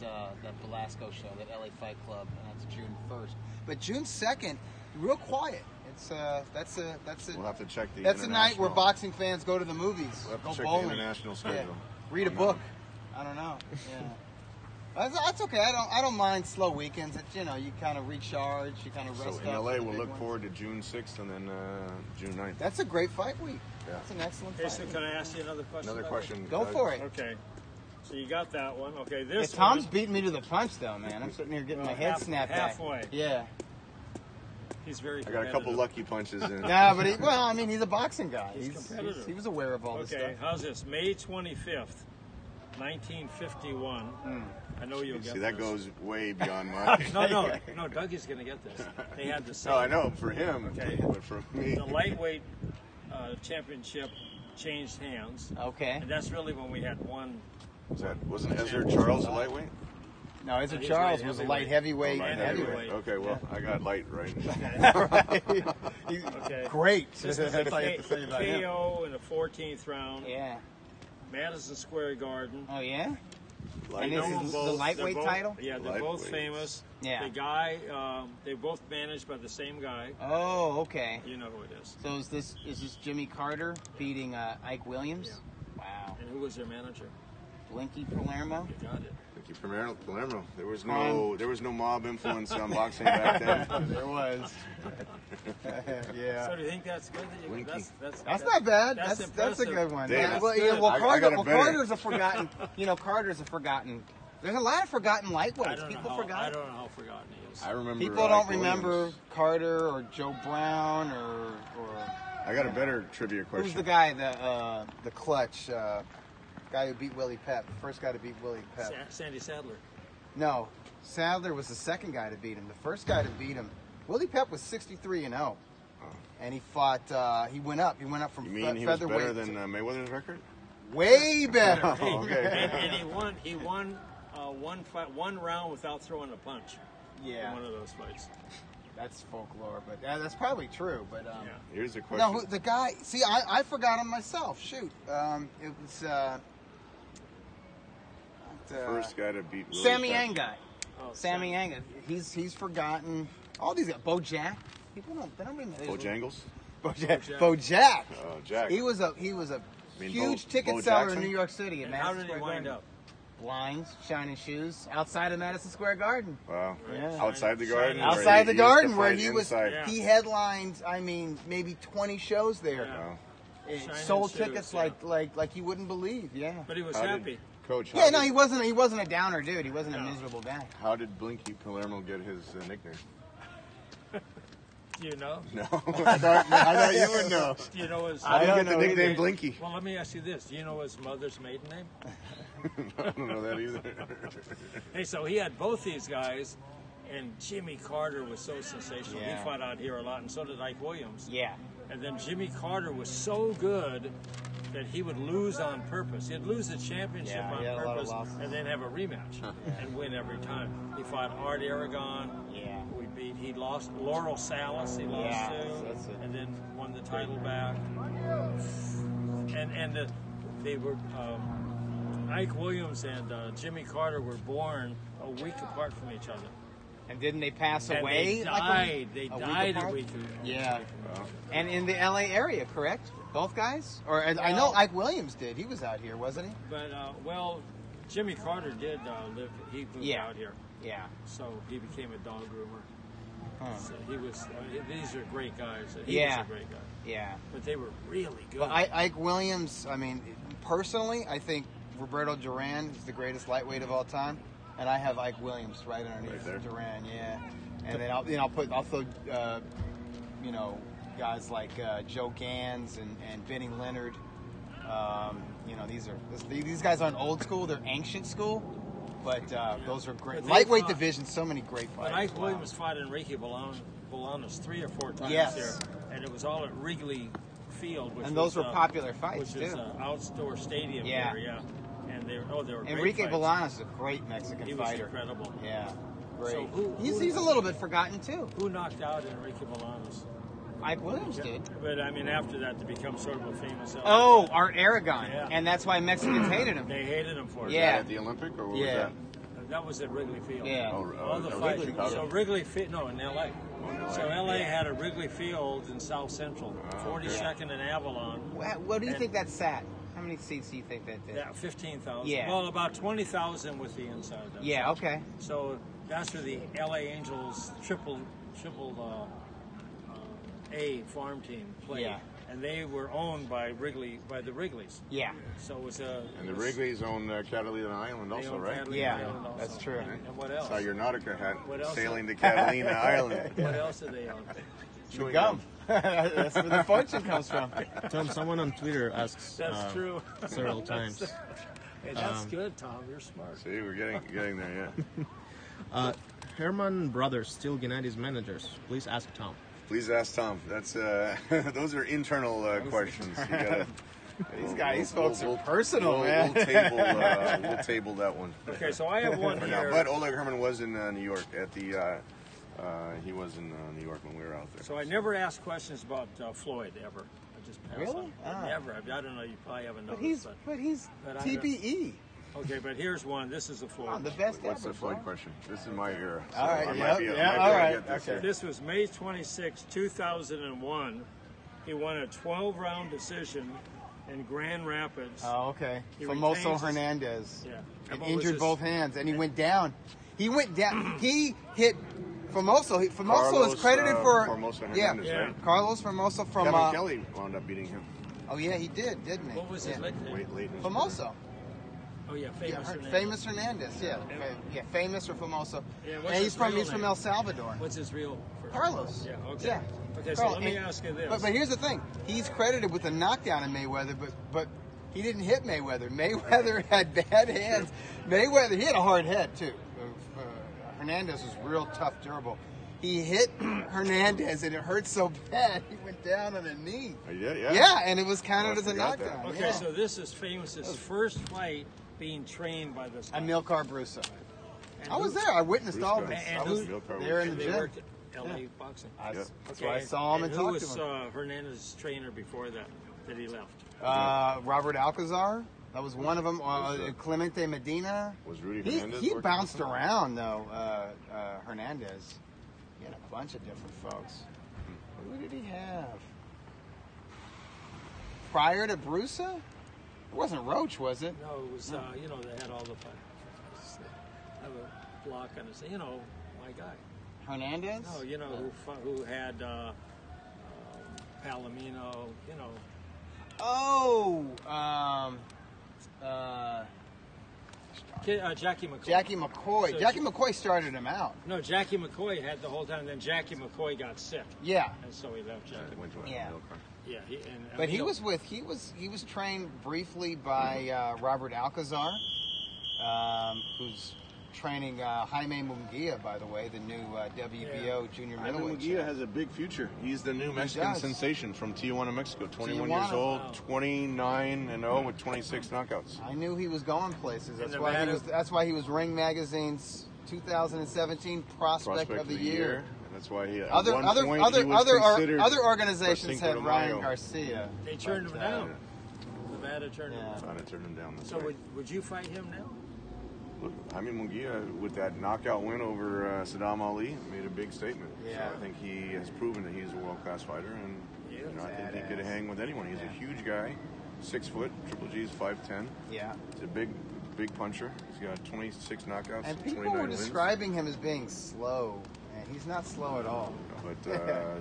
Velasco show, that LA Fight Club, and that's June 1st. But June 2nd, real quiet. It's We'll have to check the that's a night where international- boxing fans go to the movies, We'll have to go check bowling, the international schedule. read a on that book. one. I don't know. Yeah. That's okay. I don't mind slow weekends. It's, you kind of recharge, you kind of So rest in up. LA, for the we'll big look ones. forward to June 6th and then June 9th. That's a great fight week. Yeah. That's an excellent Okay, fight. so week. can I ask you another question? Another Doug? question. Go for it. Okay. So you got that one. Okay, Yeah, this Tom's one, beating me to the punch, though, man. I'm sitting here getting my head snapped back. halfway. Yeah. he's very I got a couple competitive. lucky punches in. Nah, but he's a boxing guy. He's competitive. He was aware of all this Okay, stuff. how's this? May 25th, 1951. I know you'll get See, that this. goes way beyond my. No, Dougie's going to get this. They had the same. No, I know for him, Okay. but for me, The lightweight championship changed hands, Okay. and that's really when we had one. wasn't Ezra Charles a lightweight? No, Ezra He's Charles light was a heavyweight. light heavyweight Light and heavyweight. heavyweight. Okay, well, I got light right. He's Okay. great. This is That's a all you have to say about him. KO in the 14th round, Yeah. Madison Square Garden. Oh yeah. Light And this Know is them the both. lightweight They're both- title? Yeah, they're both Lightweights. famous. Yeah. The guy, they both managed by the same guy. Oh, okay. You know who it is. So is this Jimmy Carter beating Ike Williams? Wow. And who was their manager? Blinky Palermo. You got it. Thank you, Palermo. There was no mob influence on boxing back then. There was. So yeah. do you think that's good? That you, Winky. That's not bad. That's That's a impressive. good one. Damn, Yeah, that's well, good. well, I got it better. Carter's a forgotten. Carter's a forgotten. There's a lot of forgotten lightweights. I don't People know. I forgot. don't know how forgotten he is. I remember. People don't Ike remember Williams. Carter or Joe Brown or I got a better trivia question. who's the guy the clutch guy who beat Willie Pep, the first guy to beat Willie Pep. Sandy Sadler. No, Sadler was the second guy to beat him. The first guy to beat him, Willie Pep was 63-0, and he fought. He went up. He went up from You mean he was featherweight better than to Mayweather's record? way better. Okay. And he won one round without throwing a punch. Yeah, In one of those fights. that's folklore, but that's probably true. But Yeah. Here's the question. no, the guy. See, I forgot him myself. Shoot, it was. First guy to beat Willie Sammy Pep. Anga. Oh, Sammy Anga. He's forgotten. All these guys. Bo Jack. People don't remember. Bojangles? Bo Jack. Oh, Jack. He was a mean huge Bo- ticket Bo seller Jackson? in New York City. And how did he wind up? Blinds, shining shoes, outside of Madison Square Garden. Wow. Yeah. Outside the garden? Shining. or Outside the he used to garden, where fight he was. inside? Yeah. He headlined. Maybe 20 shows there. Yeah. Wow. It Shining sold shoes, tickets yeah. like you wouldn't believe. Yeah. But he was How happy. did, Coach, Yeah. No, he wasn't. He wasn't a downer dude. He wasn't a No. miserable guy. How did Blinky Palermo get his nickname? Do you know? No. I thought you would know. Do you know his? How did don't you get the know nickname either. Blinky? Well, let me ask you this: do you know his mother's maiden name? I don't know that either. Hey, so he had both these guys, and Jimmy Carter was so sensational. Yeah. He fought out here a lot, and so did Ike Williams. Yeah. And then Jimmy Carter was so good that he would lose on purpose. He'd lose the championship Yeah, he on had a lot of purpose losses. and then have a rematch and win every time. He fought Art Aragon. Yeah. He lost Laurel Salas. He lost Yeah, to, that's it. and then won the title back. And they were Ike Williams and Jimmy Carter were born a week apart from each other. And didn't they pass And away? they like died. a They week died a apart? week. Yeah. And in the LA area, correct? Both guys? Or I know Well- Ike Williams did. He was out here, wasn't he? But Jimmy Carter did live. He moved Yeah. out here, Yeah. so he became a dog groomer. Huh. So he was. These are great guys. He Yeah. was a great guy. Yeah. But they were really good. But Ike Williams, personally, I think Roberto Duran is the greatest lightweight of all time. And I have Ike Williams right underneath Right there. Duran, yeah. And then I'll throw guys like Joe Gans and Benny Leonard. These guys aren't old school; they're ancient school. But those are great. But they Lightweight fought- division, so many great But fights. Ike Wow. Williams fought Enrique Bolanos 3 or 4 times Yes. here, and it was all at Wrigley Field, which And those was, were popular fights, which is too. an outdoor stadium Yeah. here, yeah. And they were great Enrique fights. Bolanos is a great Mexican He was fighter. incredible. Yeah, great. So who- he's a little bit forgotten too. Who knocked out Enrique Bolanos? Ike Williams did. But after that, to become sort of a famous. Oh, Art Aragon, Yeah. and that's why Mexicans hated him. They hated him for it. Yeah. At the Olympic, or what Yeah. was That was at Wrigley Field. Yeah. Oh, All the that was fights. in Chicago. So Wrigley Field, no, in L.A. LA. So L.A. had a Wrigley Field in South Central, Oh, 42nd and Avalon. What do you And- think that sat? How many seats do you think that did? Yeah, 15,000. Yeah. Well, about 20,000 with the inside. Yeah, okay. So that's where the L.A. Angels triple A farm team played. Yeah. And they were owned by the Wrigleys. Yeah. So it was And the Wrigley's own Catalina Island also, right? Catalina Yeah, Island also. that's true. And what else? Saw your Nautica hat What else? sailing to Catalina Island. What else did they own? Chewing Gum. That's where the fortune comes from. Tom, someone on Twitter asks That's true. several times. Hey, that's good, Tom. You're smart. See, we're getting there, yeah. Herman Brothers still Gennady's managers? Please ask Tom. Please ask Tom. That's those are internal questions. You gotta, These folks are personal, man. We'll table that one. Okay, so I have one For now. here. But Oleg Herman was in New York at the. He was in New York when we were out there. So I never asked questions about Floyd ever. I just passed Really? on. Ah. Never. I don't know. You probably haven't noticed. But he's but I don't- TBE. Okay, but here's one. This is a Floyd. Oh, the best What's ever. the Floyd bro. question? This is my era. All right, I yep, might be yeah, able to all right, get this okay. here. This was May 26, 2001. He won a 12-round decision in Grand Rapids. Oh, okay. He Famoso retains his- Hernandez. Yeah. And What was injured his- both hands, and he went down. He went down. He hit Famoso. Famoso Carlos, is credited for Formosa yeah, Hernandez, right? Carlos Formosa from. Kevin Kelly wound up beating him Oh yeah, he did, didn't he? What was his yeah. nickname? late in his Famoso. Oh, yeah, Yeah, famous. Hernandez. famous Hernandez. Yeah, yeah, famous or Famoso. Yeah, what's and his he's from real name? El Salvador. What's his real first Carlos. name? Yeah, okay. Yeah. Okay, so Carl, let me and- ask you this. But here's the thing: he's credited with a knockdown in Mayweather, but he didn't hit Mayweather. Mayweather had bad hands. Mayweather, he had a hard head too. Hernandez was real tough, durable. He hit Hernandez, and it hurt so bad he went down on a knee. Oh, yeah. Yeah, and it was counted I as a forgot that. knockdown. Okay, yeah. so this is famous. His first fight being trained by this guy. Amilcar Brusa. And I was who- there. I witnessed Bruce all guy. this. And I was Amilcar there in the They gym. worked at LA boxing. Yep. That's why I saw him and who talked was to him. Hernandez's trainer before that he left? Robert Alcazar. That was one of them. Clemente Medina. Was Rudy Hernandez He working bounced with him? around though. Hernandez. He had a bunch of different folks. Who did he have? Prior to Brusa? It wasn't Roach, was it? No, it was, they had all the fights. I have a block on his, my guy. Hernandez? No, who had Palomino, Oh, Jackie McCoy. Jackie McCoy. So Jackie McCoy started him out. No, Jackie McCoy had the whole time. Then Jackie McCoy got sick, Yeah. and so he left Jackie. Went to Yeah. Amilcar. Yeah, But he was trained briefly by Robert Alcazar, who's training Jaime Munguia, by the way, the new WBO junior Ivan middleweight. Munguia champ. has a big future. He's the new Mexican does. sensation from Tijuana, Mexico. 21 Tijuana. years old, Wow. 29-0 with 26 knockouts. I knew he was going places. That's why Nevada- That's why he was Ring Magazine's 2017 Prospect of the Year. And that's why he Other at one other point, other he was other considered other organizations for had Cinco de Ryan Mayo. Garcia. They turned him but, down. Nevada turned him Yeah. down. Trying to turn him down. That's So right. would you fight him now? Look, Jaime Munguia, with that knockout win over Saddam Ali, made a big statement. Yeah. So I think he has proven that he's a world-class fighter, and I think he could Badass. hang with anyone. He's Yeah. a huge guy, 6 foot, Triple G's 5'10". Yeah. He's a big puncher. He's got 26 knockouts And and people 29 were wins. describing him as being slow, and he's not slow at all. But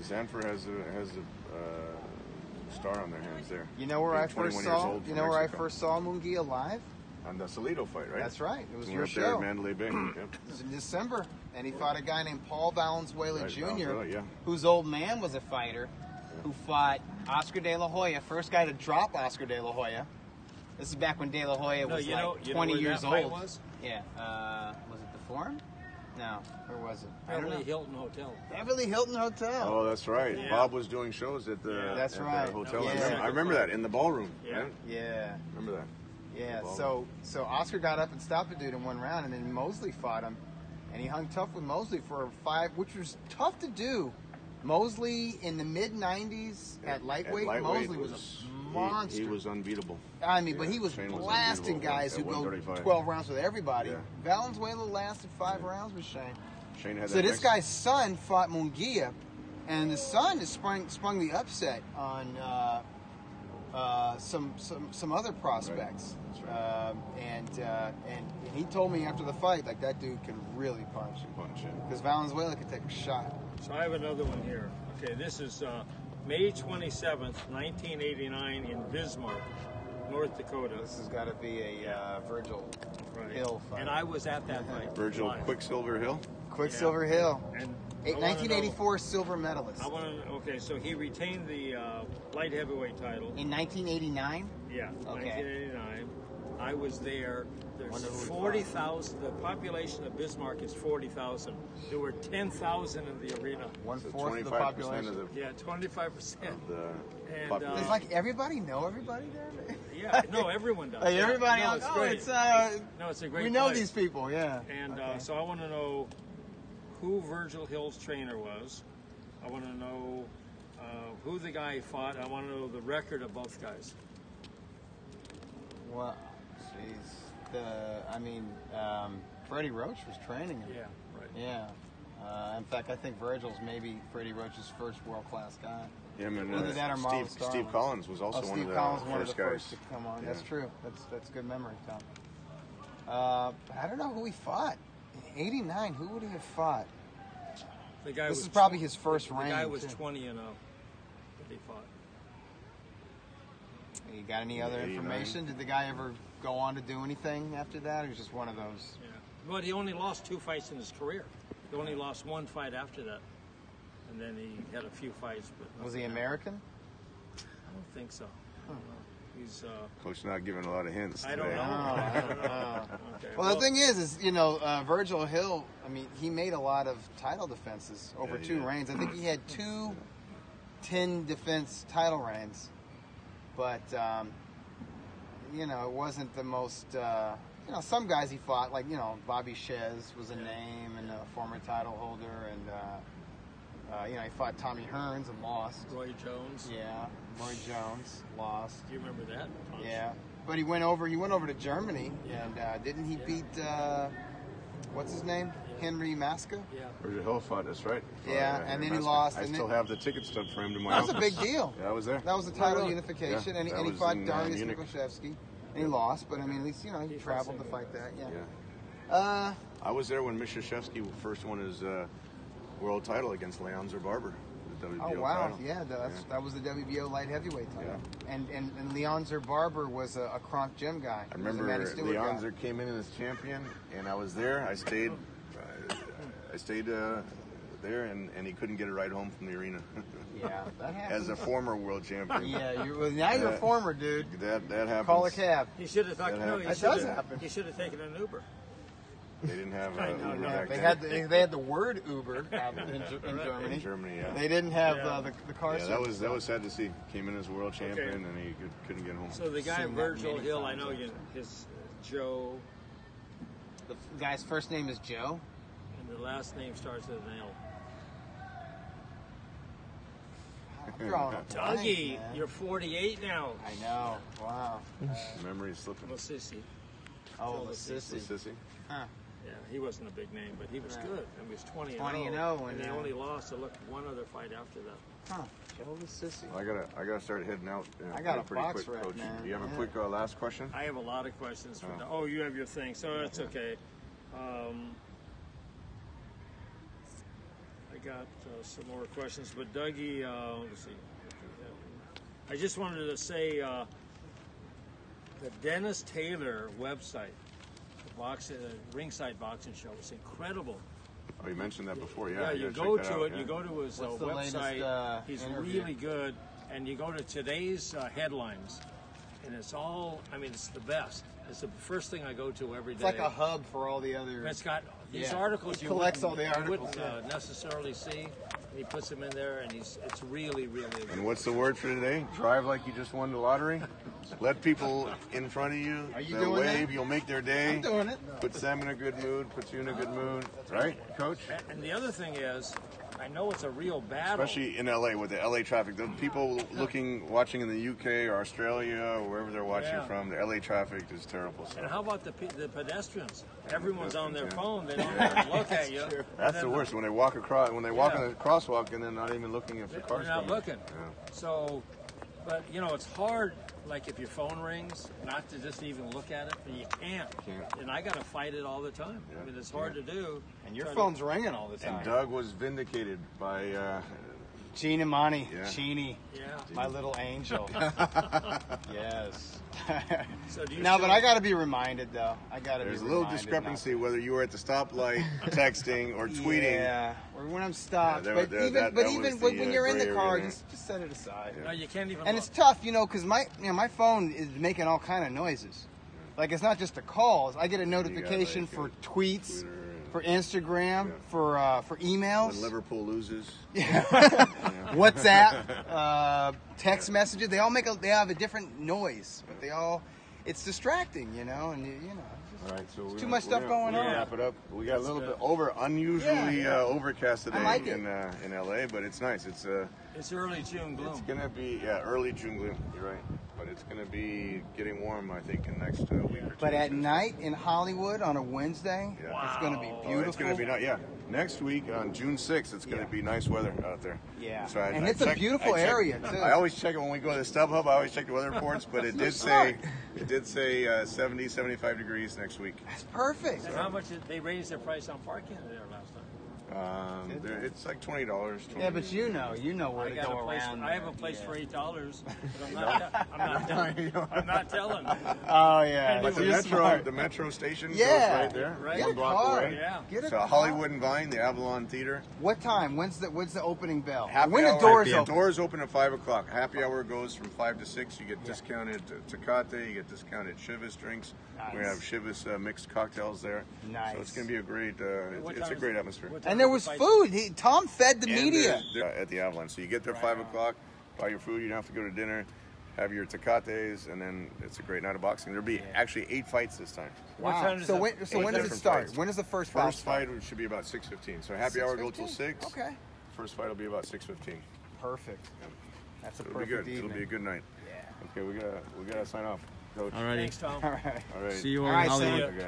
Zanfer has a star on their hands there. You know where Being I first 21 years saw? old You from know where I Mexico. first saw Munguia live? On the Salido fight, right? That's right. It was We your went there show. at Mandalay Bay. Yep. It was in December, and he fought a guy named Paul Valenzuela Right, Jr., Valenzuela, yeah. whose old man was a fighter, who fought Oscar De La Hoya, first guy to drop Oscar De La Hoya. This is back when De La Hoya was you know 20 where years that fight old. was? Yeah. Was it the Forum? No. Where was it? I don't Beverly know. Hilton Hotel. Beverly Hilton Hotel. Oh, that's right. Yeah. Bob was doing shows at the, That's at right. the hotel. Yeah. I remember that in the ballroom. Yeah. Right? Yeah. Remember that. Yeah, Ballroom. so Oscar got up and stopped the dude in one round, and then Mosley fought him, and he hung tough with Mosley for 5, which was tough to do. Mosley in the mid 90s at lightweight, Mosley was a monster. He was unbeatable. I mean, but Yeah, he was Shane was blasting unbeatable guys who at go 135. 12 rounds with everybody. Yeah. Valenzuela lasted 5 rounds with Shane. Shane had So that this next- guy's son fought Munguia, and the son has sprung the upset on some other prospects. Right. That's right. And he told me after the fight, like, that dude can really punch. Punch, yeah. Because Valenzuela could take a shot. So I have another one here. Okay, this is May 27th, 1989 in Bismarck, North Dakota. This has got to be a Virgil Right. Hill fight. And I was at that fight. Virgil live. Quicksilver Hill. Quicksilver Hill. And I wanna 1984 silver medalist. know- okay, so he retained the light heavyweight title. In 1989? Yeah, Okay. 1989. I was there. There's Wonder who we 40,000. The population of Bismarck is 40,000. There were 10,000 in the arena. One-fourth of the 25% population. of the, Yeah, 25%. of the And, population. Does like everybody know everybody there? Yeah, no, everyone does. Like Yeah. everybody No, else? it's Oh, great. it's No, it's a great we know place. these people, yeah. And Okay. so I want to know who Virgil Hill's trainer was. I want to know who the guy he fought. I want to know the record of both guys. Well, jeez. Freddie Roach was training him. Yeah, right. Yeah. In fact, I think Virgil's maybe Freddie Roach's first world-class guy. Him and Either that or Marlon Steve Starling. Collins was also Steve one of the Collins, one of first the guys. first to come on. That's Yeah. true. That's good memory, Tom. I don't know who he fought. In '89, who would he have fought? The guy This was is probably his first The reign. guy was too. 20-0 that he fought. You got any other 89. information? Did the guy ever go on to do anything after that? Or was just one of those? Yeah. But he only lost 2 fights in his career. He only lost 1 fight after that. And then he had a few fights. But Was he nothing American? I don't think so. I don't know. He's, Coach not giving a lot of hints. I don't today. know. I don't know. Okay, Well, the thing is, Virgil Hill, I mean, he made a lot of title defenses over Yeah, 2 yeah. reigns. I think he had 2 10 defense title reigns. But, it wasn't the most, some guys he fought, like, Bobby Shez was a name and a former title holder. And, he fought Tommy Hearns and lost. Roy Jones. Yeah, Roy Jones lost. Do you remember that? Yeah, but he went over to Germany, and didn't he beat what's his name? Henry Maska? Yeah. Virgil Hill fought us, right? Yeah, and then he lost. I and still then, have the ticket stub framed in my that was office. a big deal. Yeah, I was there. That was the title really? unification, Yeah, and that he was fought in, Darius Munich. Mikuszewski, and he lost. But I mean, at least he He traveled to fought fight that. Yeah. Yeah. I was there when Mikuszewski first won his world title against Leon Zerbarber. The WBO Oh wow! title. Yeah, that was the WBO light heavyweight title. Yeah. And Leon Zerbarber was a Kronk gym guy. I He was a remember Matty Stewart Leon guy. Zer came in as champion, and I was there. I stayed there, and he couldn't get a ride home from the arena. Yeah, that happens. As a former world champion. Yeah, now you're a former dude. That happens. Call a cab. He should have thought, That no, happens. he That does should happen. have. He should have taken an Uber. They didn't have I know, Uber no. back They then. had the word Uber in Germany. In Germany, yeah. They didn't have Yeah. the car Yeah, service. that was sad to see. Came in as world champion, and he couldn't get home. So the guy Seen that Virgil many Hill, I times, know actually. his Joe, The guy's first name is Joe. and the last name starts with an L. I'm drawing a blank, Dougie, man. you're 48 now. I know. Wow. Memory's slipping. Sissy. Oh, Joe the Sissy. sissy. Sissy. Huh. Yeah, he wasn't a big name, but he was Right. good. And he was 20 20 and 0, 0, and, and he only lost to look one other fight after that. Huh. Joe the sissy. I gotta start heading out. I got a pretty box quick, rep, Coach. man. Do you have a Yeah. quick last question? I have a lot of questions. For Oh. you have your thing, so that's okay. I got some more questions, but Dougie, let's see. I just wanted to say the Dennis Taylor website, the Ringside Boxing Show, is incredible. Oh, you mentioned that before. Yeah, Yeah, you gotta go check that to out, it. yeah. You go to his What's the website. latest, He's interview? really good, and you go to today's headlines, and it's all. I mean, it's the best. It's the first thing I go to every day. It's like a hub for all the other. It's got these Yeah. articles He you collects wouldn't, all the articles, you wouldn't necessarily see. And he puts them in there, and it's really, really good. And what's the word for today? Drive like you just won the lottery. Let people in front of you. Are you they'll doing wave. that? You'll make their day. I'm doing it. Puts them in a good mood. Puts you in a good mood. Right, Coach? And the other thing is, I know it's a real battle. Especially in LA with the LA traffic. The people watching in the UK or Australia or wherever they're watching Yeah. from, the LA traffic is terrible. So. And how about the pedestrians? Everyone's on their Pedestrians, phone. They don't even look at you. That's And the then worst when they walk across, in Yeah. a crosswalk and then not even looking if the They're car's not coming. looking. Yeah. So, but it's hard. Like if your phone rings, not to just even look at it. And you can't. Can't. And I got to fight it all the time. Yeah. I mean, it's hard to do. And your Try phone's ringing all the time. And Doug was vindicated by Gene and Monty. Yeah. Genie. Yeah. My little angel. Yes. So do you No, still- but I got to be reminded, though. I got to be there's a reminded. little discrepancy whether you were at the stoplight texting or tweeting. Yeah, or when I'm stopped. Yeah, but that- even, that but was even the, when you're in gray the area car, there. just set it aside. No, you can't even. And look. it's tough, because my phone is making all kind of noises. Like it's not just the calls. I get a got, notification like, for tweets, Twitter for Instagram, Yeah. for emails. when Liverpool loses. WhatsApp, text messages. They all they have a different noise, but it's distracting, you know, and you know. All right, so too much stuff going on. Wrap it up. We got a little bit unusually overcast today like in LA, but it's nice. It's early June gloom. It's gonna be early June gloom. You're right, but it's gonna be getting warm. I think in the next week or two. But at night in Hollywood on a Wednesday, it's going to be beautiful. It's going to be next week on June 6th, it's going to be nice weather out there. Yeah, so and it's a beautiful area too. I always check it when we go to the StubHub. I always check the weather reports, but it did say 70, 75 degrees next week. That's perfect. And how much did they raise their price on parking there last time? It's like $20. Yeah, but you know where to go around. I have a place for $8, but I'm not telling. Oh yeah, Like the metro station goes right there, Right. one block away. Yeah. Get a So car. Hollywood and Vine, the Avalon Theater. What time? When's the opening bell? Happy when hour, the doors the open? doors open at 5 o'clock. Happy hour goes from 5 to 6. You get discounted Tecate, you get discounted Chivas drinks. Nice. We have Chivas mixed cocktails there. Nice. So it's going to be a great, it's a great atmosphere. And there was food. Tom fed the And media. they're at the Avalon. So you get there 5 o'clock, buy your food, you don't have to go to dinner, have your Tecates, and then it's a great night of boxing. There'll be actually 8 fights this time. Wow. So when does it different start? fights. When does the first fight First start? fight should be about 6:15. So happy hour go till 6. Okay. First fight will be about 6:15. Perfect. That's a It'll be perfect good. evening. It'll be a good night. Yeah. Okay, we gotta sign off, Coach. Alrighty. Thanks, Tom. All right. All right. See you All all right, in Sam. Hollywood. Okay.